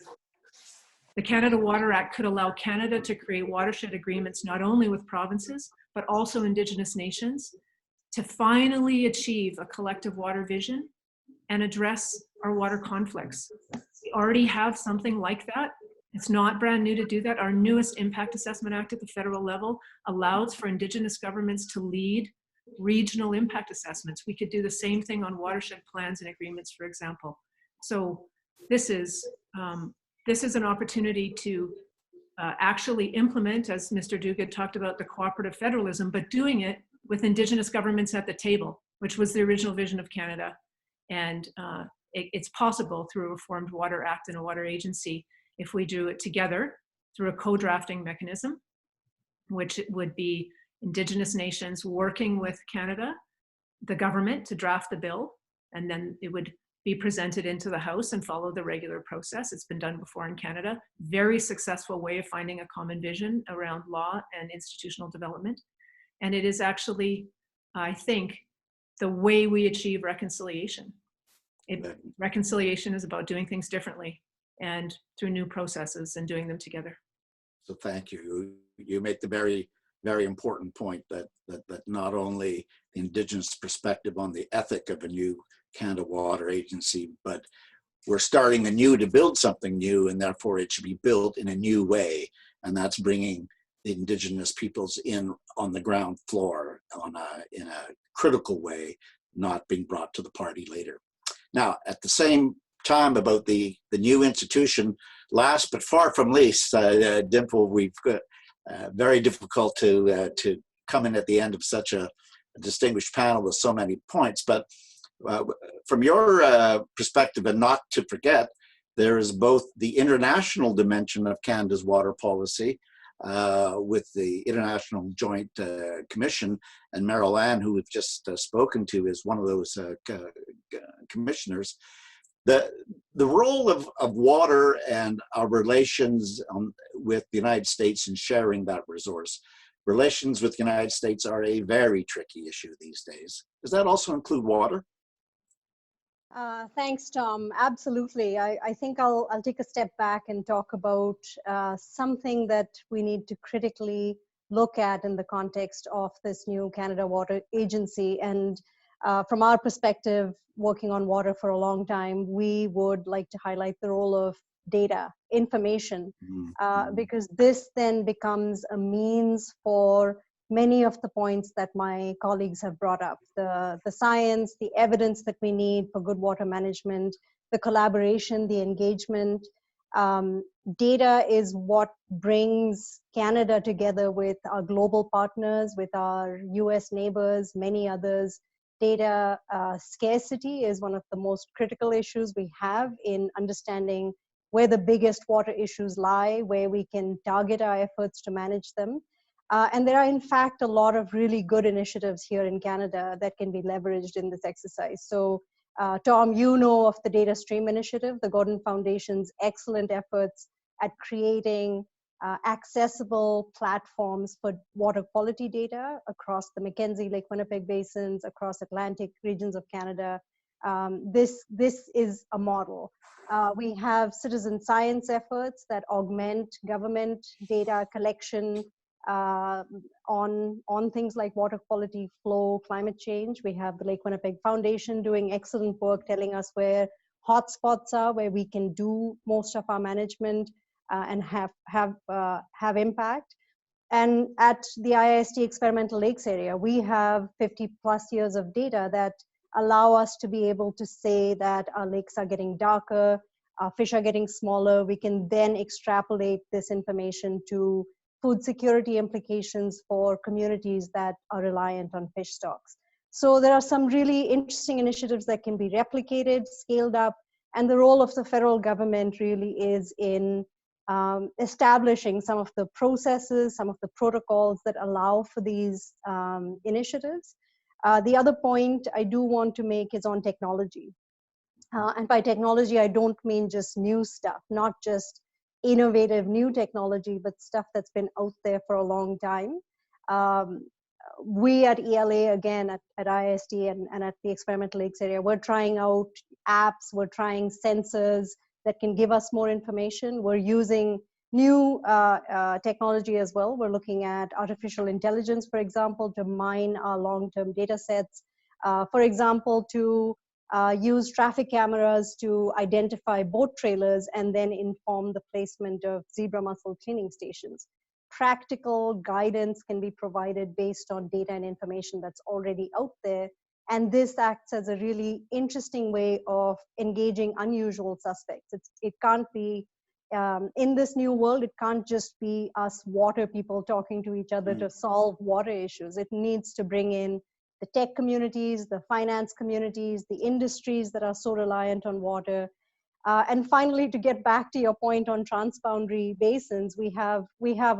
The Canada Water Act could allow Canada to create watershed agreements not only with provinces, but also Indigenous nations to finally achieve a collective water vision and address our water conflicts. We already have something like that. It's not brand new to do that. Our newest Impact Assessment Act at the federal level allows for Indigenous governments to lead regional impact assessments. We could do the same thing on watershed plans and agreements, for example. So this is an opportunity to actually implement, as Mr. Duguid talked about, the cooperative federalism, but doing it with Indigenous governments at the table, which was the original vision of Canada. And it's possible through a reformed Water Act and a water agency if we do it together through a co-drafting mechanism, which would be Indigenous nations working with Canada, the government, to draft the bill, and then it would be presented into the House and follow the regular process. It's been done before in Canada. Very successful way of finding a common vision around law and institutional development. And it is actually, I think, the way we achieve reconciliation. Reconciliation is about doing things differently and through new processes and doing them together. So thank you. You make the very, very important point that not only the Indigenous perspective on the ethic of a new Canada Water Agency, but we're starting anew to build something new, and therefore it should be built in a new way. And that's bringing the Indigenous peoples in on the ground floor in a critical way, not being brought to the party later. Now, at the same time about the new institution, last but far from least, Dimple, we've got very difficult to come in at the end of such a distinguished panel with so many points, but from your perspective, and not to forget, There is both the international dimension of Canada's water policy with the International Joint Commission, and Merrell-Ann, who we've just spoken to, is one of those commissioners. The role of water and our relations with the United States in sharing that resource. Relations with the United States are a very tricky issue these days. Does that also include water? Thanks, Tom. Absolutely. I think I'll take a step back and talk about something that we need to critically look at in the context of this new Canada Water Agency. And from our perspective, working on water for a long time, we would like to highlight the role of data, information, because this then becomes a means for many of the points that my colleagues have brought up, the science, the evidence that we need for good water management, the collaboration, the engagement. Data is what brings Canada together with our global partners, with our US neighbors, many others. Data scarcity is one of the most critical issues we have in understanding where the biggest water issues lie, where we can target our efforts to manage them. And there are, in fact, a lot of really good initiatives here in Canada that can be leveraged in this exercise. So, Tom, you know of the Data Stream Initiative, the Gordon Foundation's excellent efforts at creating accessible platforms for water quality data across the Mackenzie, Lake Winnipeg basins, across Atlantic regions of Canada. This is a model. We have citizen science efforts that augment government data collection on things like water quality, flow, climate change. We have the Lake Winnipeg Foundation doing excellent work telling us where hotspots are, where we can do most of our management and have impact. And at the IIST Experimental Lakes area, we have 50+ years of data that allow us to be able to say that our lakes are getting darker, our fish are getting smaller. We can then extrapolate this information to food security implications for communities that are reliant on fish stocks. So there are some really interesting initiatives that can be replicated, scaled up, and the role of the federal government really is in establishing some of the processes, some of the protocols that allow for these initiatives. The other point I do want to make is on technology. And by technology, I don't mean just new stuff, not just innovative new technology, but stuff that's been out there for a long time. We at ELA, again, at IST and at the Experimental Lakes area, we're trying out apps, we're trying sensors that can give us more information. We're using new technology as well. We're looking at artificial intelligence, for example, to mine our long-term data sets. For example, to use traffic cameras to identify boat trailers and then inform the placement of zebra mussel cleaning stations. Practical guidance can be provided based on data and information that's already out there. And this acts as a really interesting way of engaging unusual suspects. It can't be, in this new world, it can't just be us water people talking to each other to solve water issues. It needs to bring in the tech communities, the finance communities, the industries that are so reliant on water. And finally, to get back to your point on transboundary basins, we have,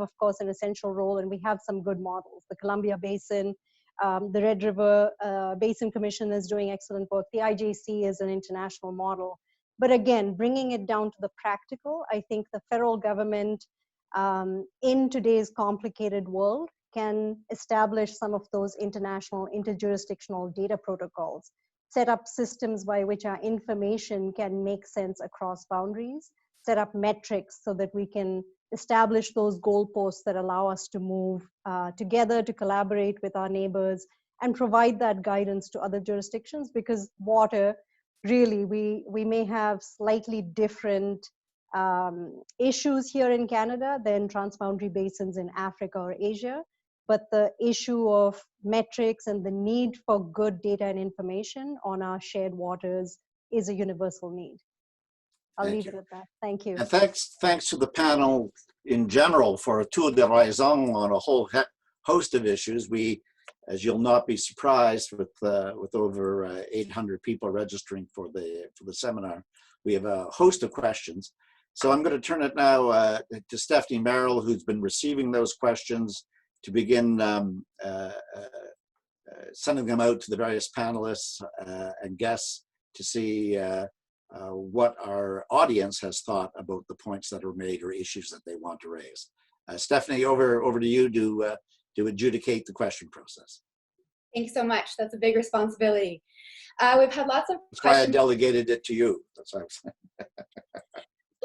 of course, an essential role, and we have some good models. The Columbia Basin, the Red River Basin Commission is doing excellent work. The IJC is an international model. But again, bringing it down to the practical, I think the federal government in today's complicated world can establish some of those international interjurisdictional data protocols, set up systems by which our information can make sense across boundaries, set up metrics so that we can establish those goalposts that allow us to move together, to collaborate with our neighbors, and provide that guidance to other jurisdictions, because water, really, we may have slightly different issues here in Canada than transboundary basins in Africa or Asia. But the issue of metrics and the need for good data and information on our shared waters is a universal need. I'll leave it at that. Thank you. And thanks to the panel in general for a tour de raison on a whole host of issues. We as you'll not be surprised with over 800 people registering for the seminar, we have a host of questions. So I'm going to turn it now to Stephanie Merrill, who's been receiving those questions, to begin sending them out to the various panelists and guests to see what our audience has thought about the points that are made or issues that they want to raise. Stephanie, over to you to adjudicate the question process. Thanks so much. That's a big responsibility. We've had lots of That's why I questions. delegated it to you. That's what I'm saying.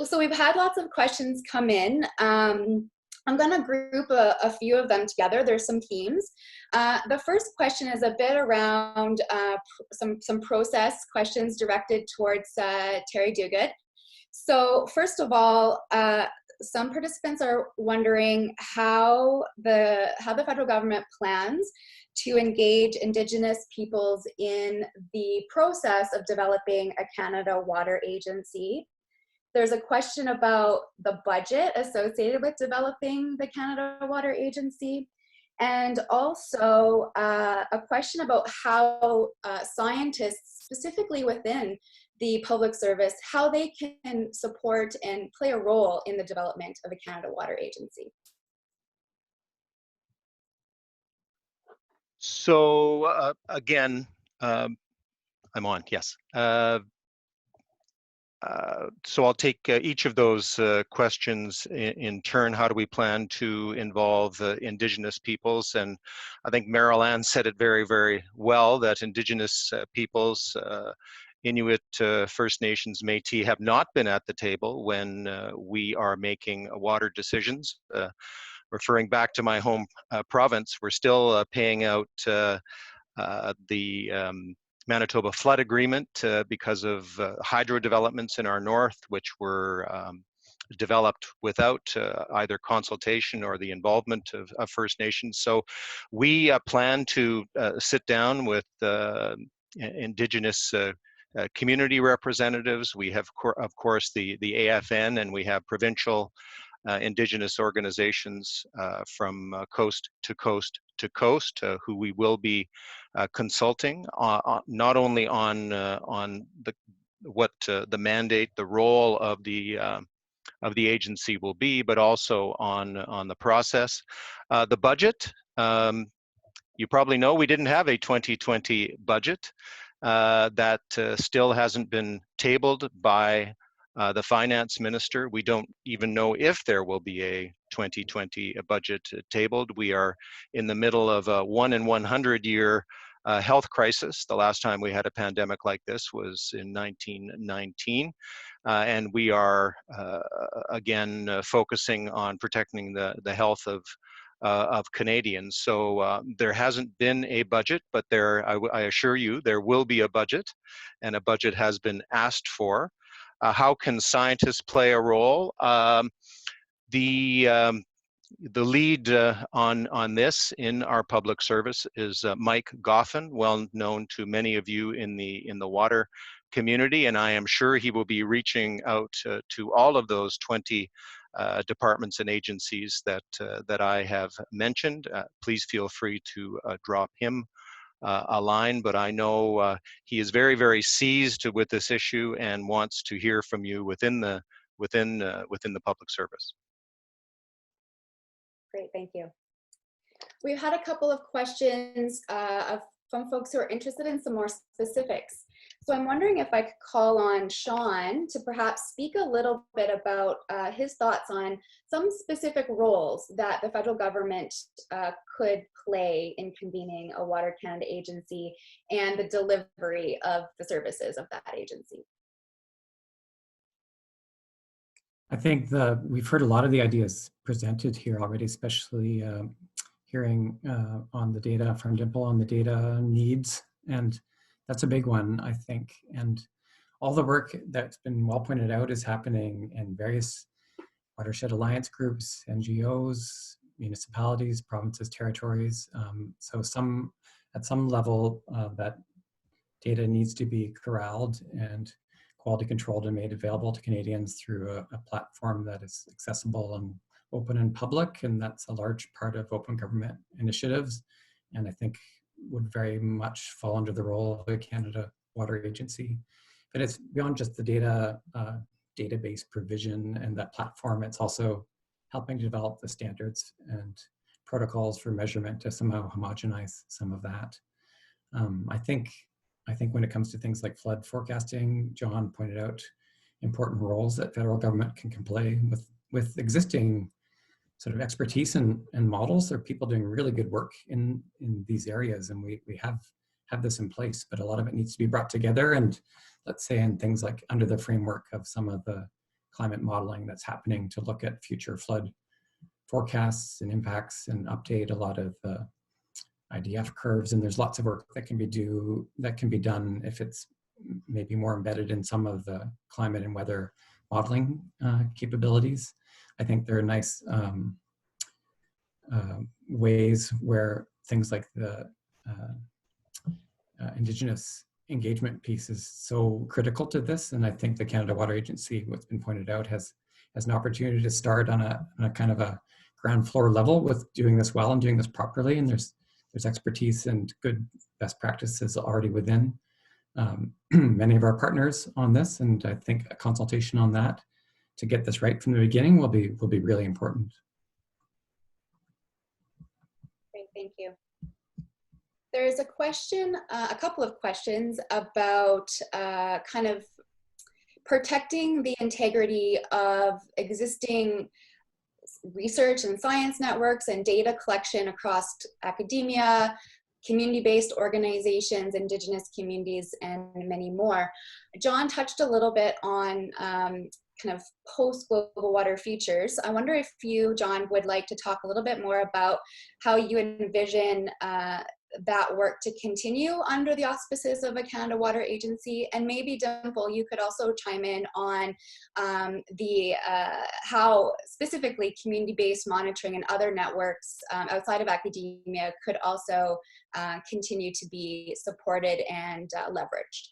So we've had lots of questions come in. I'm going to group a few of them together. There's some themes. The first question is a bit around some process questions directed towards Terry Duguid. So first of all, some participants are wondering how the federal government plans to engage Indigenous peoples in the process of developing a Canada Water Agency. There's a question about the budget associated with developing the Canada Water Agency, and also a question about how scientists, specifically within the public service, how they can support and play a role in the development of a Canada Water Agency. So again, I'm on, yes. So I'll take each of those questions in turn. How do we plan to involve Indigenous peoples? And I think Merrell-Ann said it very, very well, that Indigenous peoples, Inuit, First Nations, Métis, have not been at the table when we are making water decisions. Referring back to my home province, we're still paying out the Manitoba flood agreement because of hydro developments in our north, which were developed without either consultation or the involvement of First Nations. So we plan to sit down with Indigenous community representatives. We have, of course, the AFN, and we have provincial Indigenous organizations from coast to coast to coast, who we will be consulting not only on what the mandate, the role of the agency will be, but also on the process. The budget, you probably know we didn't have a 2020 budget. That still hasn't been tabled by the finance minister. We don't even know if there will be a 2020 budget tabled. We are in the middle of a 1 in 100 year health crisis. The last time we had a pandemic like this was in 1919. And we are again focusing on protecting the health of Canadians. So there hasn't been a budget, but I assure you, there will be a budget, and a budget has been asked for. How can scientists play a role? The lead on this in our public service is Mike Goffin, well known to many of you in the water community, and I am sure he will be reaching out to all of those 20 departments and agencies that I have mentioned. Please feel free to drop him a line, but I know he is very, very seized with this issue and wants to hear from you within the public service. Great, thank you. We've had a couple of questions from folks who are interested in some more specifics. So I'm wondering if I could call on Sean to perhaps speak a little bit about his thoughts on some specific roles that the federal government could play in convening a Water Canada agency and the delivery of the services of that agency. I think we've heard a lot of the ideas presented here already, especially hearing on the data from Dimple on the data needs, and that's a big one, I think. And all the work that's been well pointed out is happening in various watershed alliance groups, NGOs, municipalities, provinces, territories. So at some level, that data needs to be corralled and quality controlled and made available to Canadians through a platform that is accessible and open and public, and that's a large part of open government initiatives. and I think would very much fall under the role of the Canada Water Agency. But it's beyond just the data database provision and that platform. It's also helping to develop the standards and protocols for measurement to somehow homogenize some of that. I think when it comes to things like flood forecasting, John pointed out important roles that federal government can play with existing sort of expertise and models. There are people doing really good work in these areas, and we have this in place, but a lot of it needs to be brought together. And let's say in things like under the framework of some of the climate modeling that's happening to look at future flood forecasts and impacts and update a lot of the IDF curves. And there's lots of work that can be done if it's maybe more embedded in some of the climate and weather modeling capabilities. I think there are nice ways where things like the Indigenous engagement piece is so critical to this. And I think the Canada Water Agency, what's been pointed out, has an opportunity to start on a kind of a ground floor level with doing this well and doing this properly. And there's expertise and good best practices already within many of our partners on this. And I think a consultation on that to get this right from the beginning will be really important. Great, thank you. There's a question, a couple of questions about kind of protecting the integrity of existing research and science networks and data collection across academia, community-based organizations, Indigenous communities, and many more. John touched a little bit on kind of post-global water futures. I wonder if you, John, would like to talk a little bit more about how you envision that work to continue under the auspices of a Canada Water Agency, and maybe Dimple, you could also chime in on how specifically community-based monitoring and other networks outside of academia could also continue to be supported and leveraged.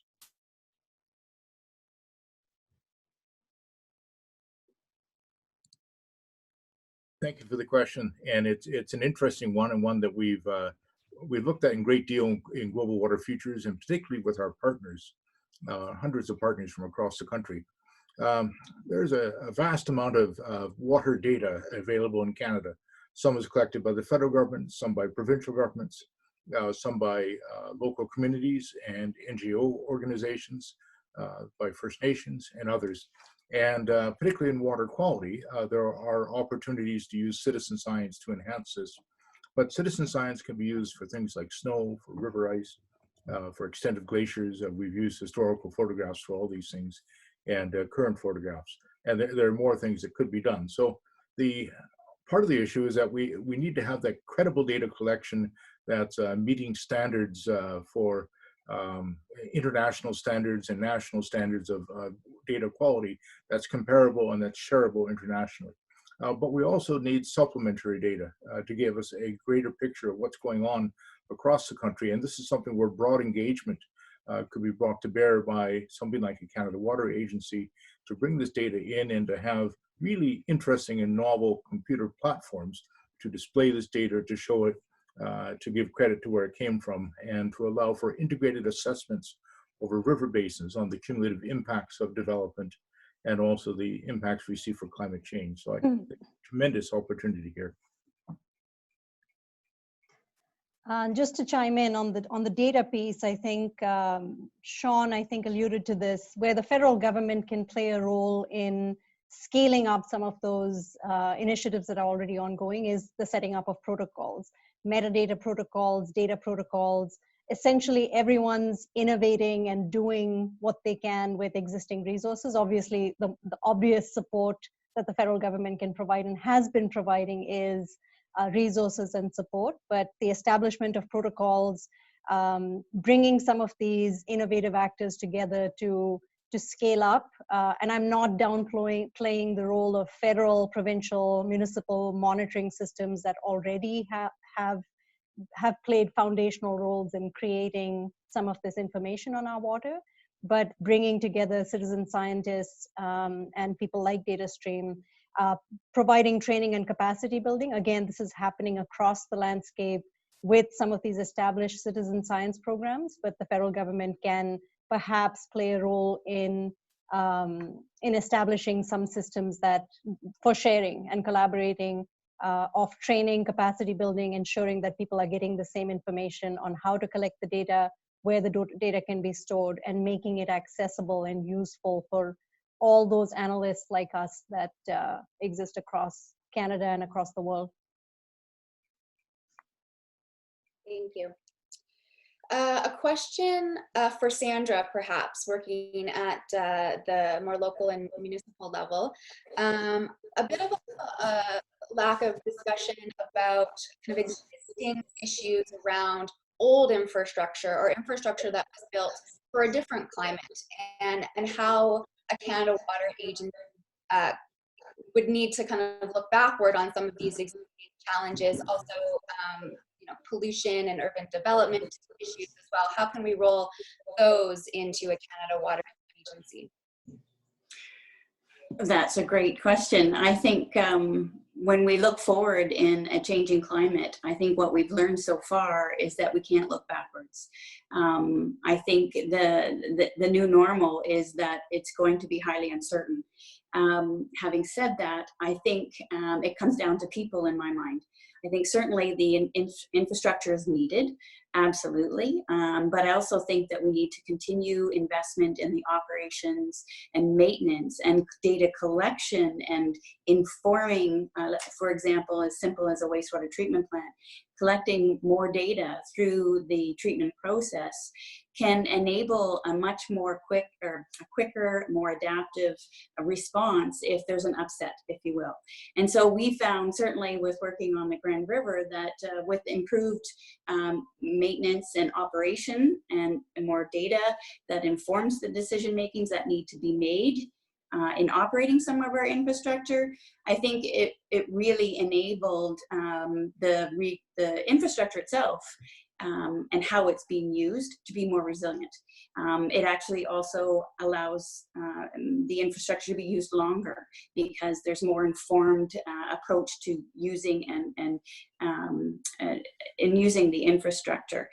Thank you for the question, and it's an interesting one, and one that we've looked at in great deal in Global Water Futures, and particularly with our partners, hundreds of partners from across the country. There's a vast amount of water data available in Canada. Some is collected by the federal government, some by provincial governments, some by local communities and NGO organizations, by First Nations and others. And particularly in water quality, there are opportunities to use citizen science to enhance this. But citizen science can be used for things like snow, for river ice, for extent of glaciers. We've used historical photographs for all these things, and current photographs. And there are more things that could be done. So the part of the issue is that we need to have that credible data collection that's meeting standards for international standards and national standards of data quality that's comparable and that's shareable internationally. But we also need supplementary data to give us a greater picture of what's going on across the country. And this is something where broad engagement could be brought to bear by something like a Canada Water Agency to bring this data in and to have really interesting and novel computer platforms to display this data, to show it, to give credit to where it came from, and to allow for integrated assessments over river basins on the cumulative impacts of development and also the impacts we see for climate change. So I think tremendous opportunity here. Just to chime in on the data piece, I think Sean, alluded to this, where the federal government can play a role in scaling up some of those initiatives that are already ongoing is the setting up of protocols, metadata protocols, data protocols. Essentially, everyone's innovating and doing what they can with existing resources. Obviously, the obvious support that the federal government can provide and has been providing is resources and support, but the establishment of protocols, bringing some of these innovative actors together to scale up. And I'm not downplaying the role of federal, provincial, municipal monitoring systems that already have played foundational roles in creating some of this information on our water, but bringing together citizen scientists and people like DataStream, providing training and capacity building. Again, this is happening across the landscape with some of these established citizen science programs, but the federal government can perhaps play a role in establishing some systems that for sharing and collaborating, of training, capacity building, ensuring that people are getting the same information on how to collect the data, where the data can be stored, and making it accessible and useful for all those analysts like us that exist across Canada and across the world. Thank you. A question for Sandra, perhaps, working at the more local and municipal level. A bit of a lack of discussion about kind of existing issues around old infrastructure or infrastructure that was built for a different climate, and how a Canada Water Agency would need to kind of look backward on some of these existing challenges. Also, you know, pollution and urban development issues as well. How can we roll those into a Canada Water Agency? That's a great question. I think when we look forward in a changing climate, I think what we've learned so far is that we can't look backwards. I think the new normal is that it's going to be highly uncertain. Having said that, I think it comes down to people in my mind. I think certainly the infrastructure is needed, absolutely. But I also think that we need to continue investment in the operations and maintenance and data collection and informing, for example, as simple as a wastewater treatment plant. Collecting more data through the treatment process can enable a much more quicker, more adaptive response if there's an upset, if you will. And so we found, certainly with working on the Grand River, that with improved maintenance and operation and more data that informs the decision makings that need to be made in operating some of our infrastructure, I think it really enabled the infrastructure itself and how it's being used to be more resilient. It actually also allows the infrastructure to be used longer because there's more informed approach to using and using the infrastructure.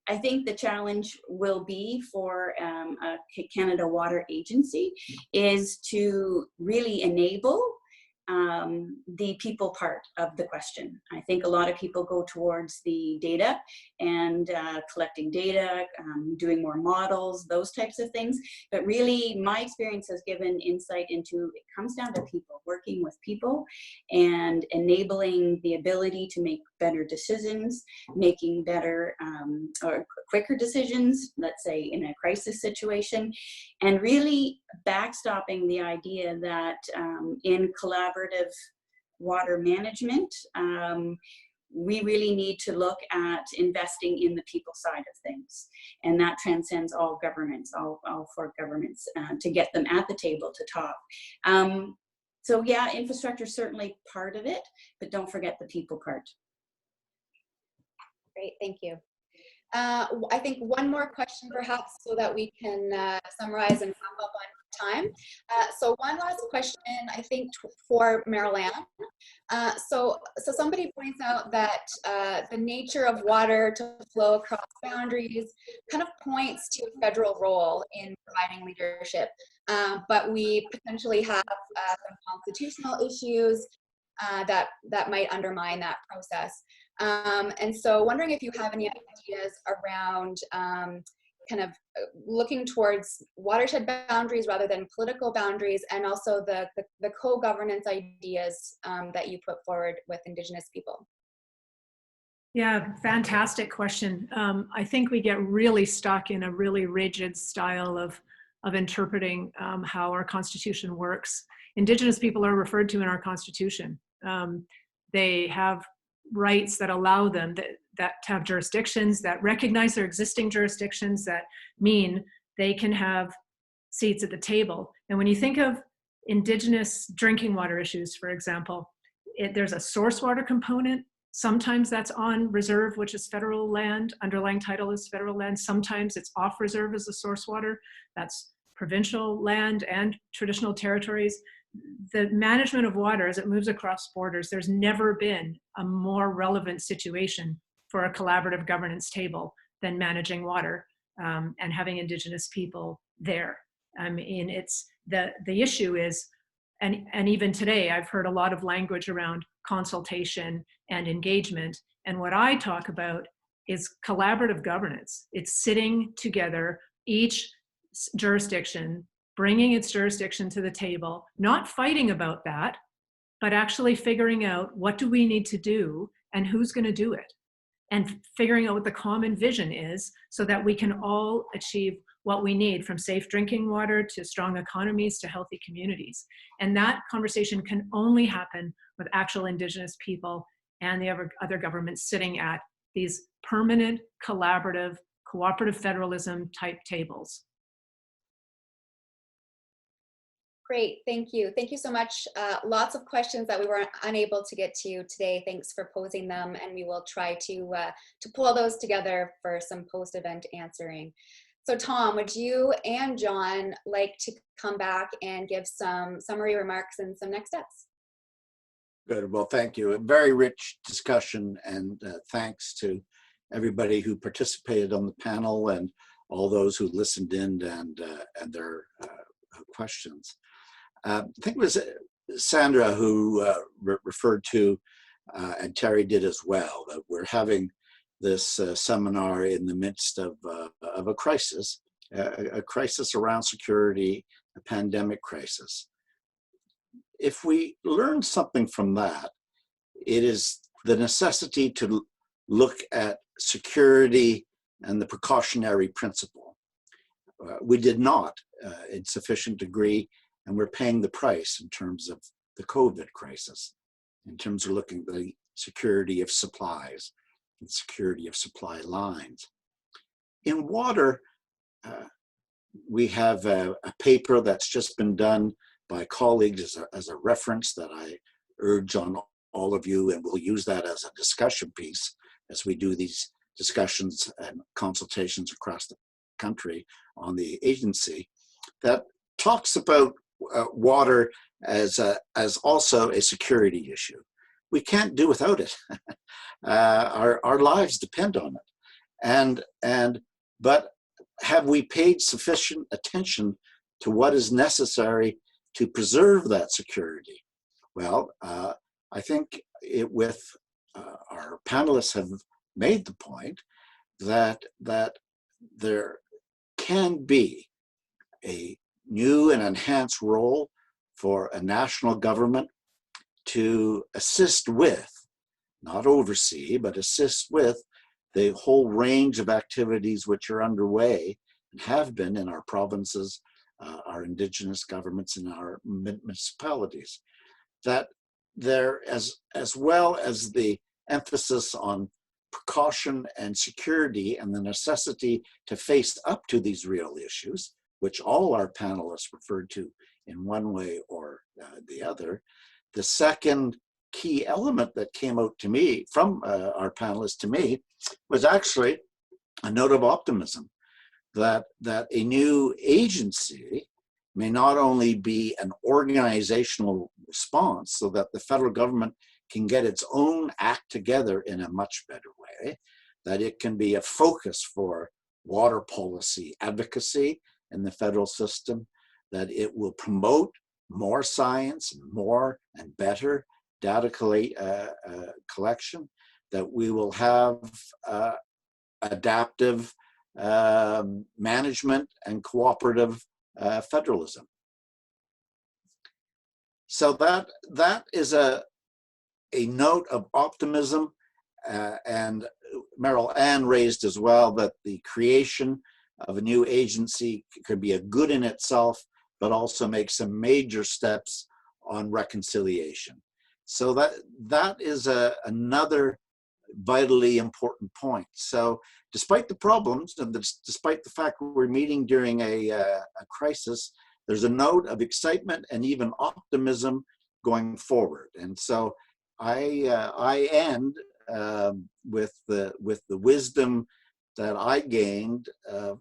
I think the challenge will be for a Canada Water Agency is to really enable the people part of the question. I think a lot of people go towards the data and collecting data, doing more models, those types of things. But really, my experience has given insight into, it comes down to people, working with people and enabling the ability to make better decisions, making better or quicker decisions, let's say in a crisis situation, and really backstopping the idea that in collaborative water management, we really need to look at investing in the people side of things. And that transcends all governments, all four governments, to get them at the table to talk. So yeah, infrastructure is certainly part of it, but don't forget the people part. Great, thank you. I think one more question perhaps so that we can summarize and wrap up on time. So one last question, I think, for Merrell-Ann. So somebody points out that the nature of water to flow across boundaries kind of points to a federal role in providing leadership, but we potentially have some constitutional issues that might undermine that process. And so wondering if you have any ideas around kind of looking towards watershed boundaries rather than political boundaries, and also the co-governance ideas that you put forward with Indigenous people. Yeah, fantastic question. I think we get really stuck in a really rigid style of interpreting how our Constitution works. Indigenous people are referred to in our Constitution. They have rights that allow them that have jurisdictions that recognize their existing jurisdictions that mean they can have seats at the table. And when you think of Indigenous drinking water issues, for example, there's a source water component. Sometimes that's on reserve, which is federal land. Underlying title is federal land. Sometimes it's off reserve as the source water. That's provincial land and traditional territories. the management of water as it moves across borders, there's never been a more relevant situation for a collaborative governance table than managing water and having Indigenous people there. I mean, it's the issue is, and even today, I've heard a lot of language around consultation and engagement. And what I talk about is collaborative governance. It's sitting together, each jurisdiction, bringing its jurisdiction to the table, not fighting about that, but actually figuring out what do we need to do and who's going to do it, and figuring out what the common vision is so that we can all achieve what we need, from safe drinking water to strong economies to healthy communities. And that conversation can only happen with actual Indigenous people and the other governments sitting at these permanent, collaborative, cooperative federalism type tables. Great, thank you. Thank you so much. Lots of questions that we were unable to get to today. Thanks for posing them, and we will try to pull those together for some post-event answering. So Tom, would you and John like to come back and give some summary remarks and some next steps? Good, well, thank you. A very rich discussion, and thanks to everybody who participated on the panel and all those who listened in and their questions. I think it was Sandra who referred to, and Terry did as well, that we're having this seminar in the midst of a crisis around security, a pandemic crisis. If we learn something from that, it is the necessity to look at security and the precautionary principle. We did not in sufficient degree, and we're paying the price in terms of the COVID crisis, in terms of looking at the security of supplies and security of supply lines. In water, we have a paper that's just been done by colleagues as a reference that I urge on all of you, and we'll use that as a discussion piece as we do these discussions and consultations across the country on the agency, that talks about water as also a security issue. We can't do without it. Our lives depend on it. But have we paid sufficient attention to what is necessary to preserve that security? Well, I think our panelists have made the point that there can be a new and enhanced role for a national government to assist with, not oversee, but assist with the whole range of activities which are underway and have been in our provinces, our Indigenous governments, and our municipalities. That there, as well as the emphasis on precaution and security and the necessity to face up to these real issues, which all our panelists referred to in one way or the other. The second key element that came out to me from our panelists to me was actually a note of optimism that a new agency may not only be an organizational response so that the federal government can get its own act together in a much better way, that it can be a focus for water policy advocacy in the federal system, that it will promote more science, more and better data collection, that we will have adaptive management and cooperative federalism. So that is a note of optimism, and Merrell-Ann raised as well that the creation of a new agency could be a good in itself, but also make some major steps on reconciliation. So that is another vitally important point. So despite the problems and despite the fact we're meeting during a crisis, there's a note of excitement and even optimism going forward. And so I end with the wisdom that I gained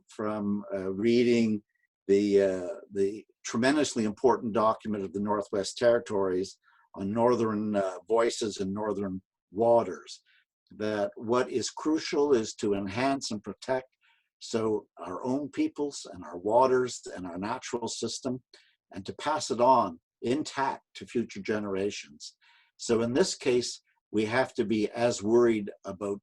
from reading the tremendously important document of the Northwest Territories on northern voices in northern waters, that what is crucial is to enhance and protect so our own peoples and our waters and our natural system, and to pass it on intact to future generations. So in this case, we have to be as worried about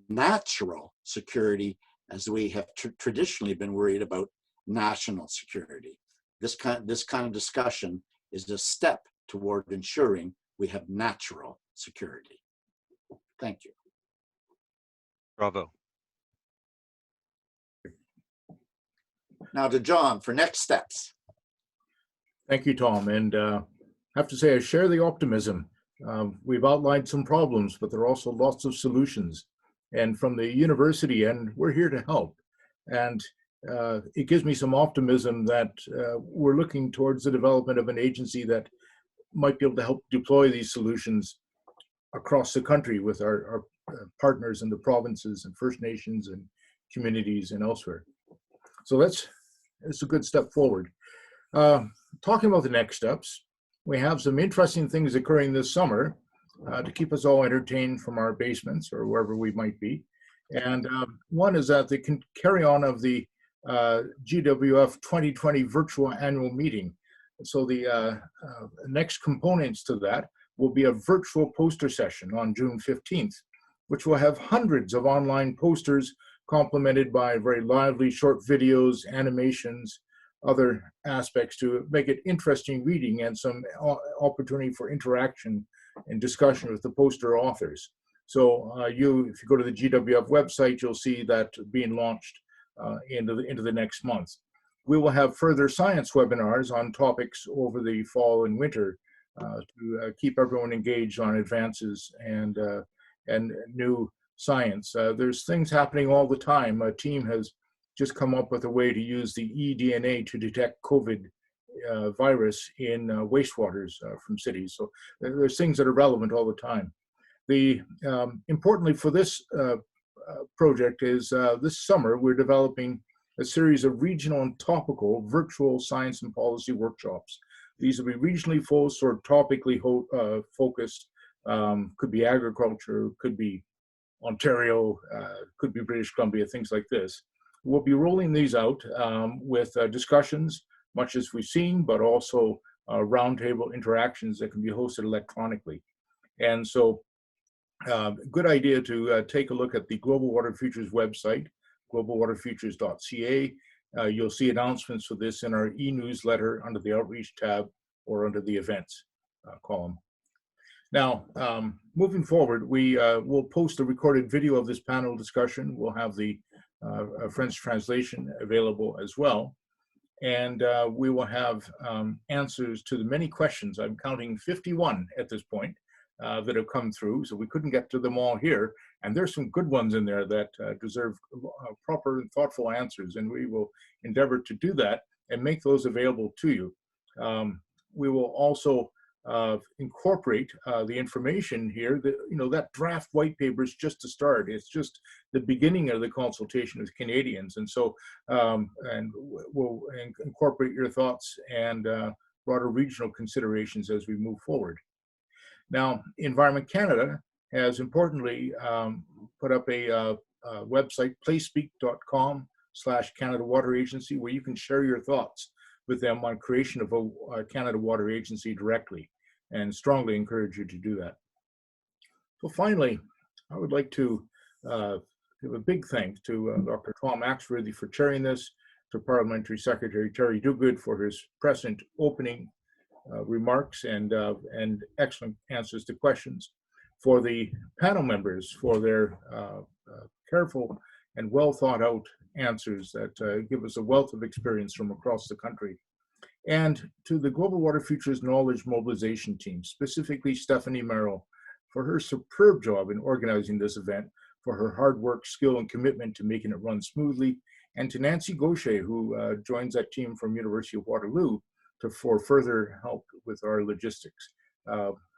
natural security as we have traditionally been worried about national security. This kind of discussion is a step toward ensuring we have natural security. Thank you. Bravo. Now to John for next steps. Thank you, Tom. And I have to say, I share the optimism. We've outlined some problems, but there are also lots of solutions. And from the university end, we're here to help. And it gives me some optimism that we're looking towards the development of an agency that might be able to help deploy these solutions across the country with our partners in the provinces and First Nations and communities and elsewhere. So it's a good step forward. Talking about the next steps, we have some interesting things occurring this summer to keep us all entertained from our basements or wherever we might be. And one is that the carry on of the GWF 2020 virtual annual meeting. So the next components to that will be a virtual poster session on June 15th, which will have hundreds of online posters complemented by very lively short videos, animations, other aspects to make it interesting reading and some opportunity for interaction and discussion with the poster authors. So if you go to the GWF website, you'll see that being launched into the next month. We will have further science webinars on topics over the fall and winter to keep everyone engaged on advances and new science. There's things happening all the time. A team has just come up with a way to use the eDNA to detect COVID virus in wastewaters from cities. So there's things that are relevant all the time. Importantly for this project is this summer we're developing a series of regional and topical virtual science and policy workshops. These will be regionally focused or topically focused. Could be agriculture, could be Ontario, could be British Columbia, things like this. We'll be rolling these out with discussions, much as we've seen, but also roundtable interactions that can be hosted electronically. And so good idea to take a look at the Global Water Futures website, globalwaterfutures.ca. You'll see announcements for this in our e-newsletter under the Outreach tab or under the Events column. Now, moving forward, we will post a recorded video of this panel discussion. We'll have the French translation available as well. And we will have answers to the many questions. I'm counting 51 at this point that have come through, so we couldn't get to them all here. And there's some good ones in there that deserve proper and thoughtful answers, and we will endeavor to do that and make those available to you. We will also incorporate the information here that, that draft white paper is just a start. It's just the beginning of the consultation with Canadians. And so, and we'll incorporate your thoughts and broader regional considerations as we move forward. Now, Environment Canada has importantly put up a website, playspeak.com/Canada Water Agency, where you can share your thoughts with them on creation of a Canada Water Agency directly, and strongly encourage you to do that. So finally, I would like to give a big thanks to Dr. Tom Axworthy for chairing this, to Parliamentary Secretary Terry Duguid for his present opening remarks and excellent answers to questions, for the panel members for their careful and well thought out answers that give us a wealth of experience from across the country, and to the Global Water Futures Knowledge Mobilization Team, specifically Stephanie Merrill, for her superb job in organizing this event, for her hard work, skill, and commitment to making it run smoothly, and to Nancy Gaucher, who joins that team from University of Waterloo for further help with our logistics.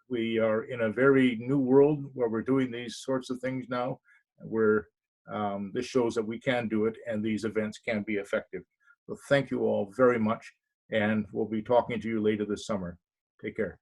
We are in a very new world where we're doing these sorts of things now, where this shows that we can do it and these events can be effective. So thank you all very much, and we'll be talking to you later this summer. Take care.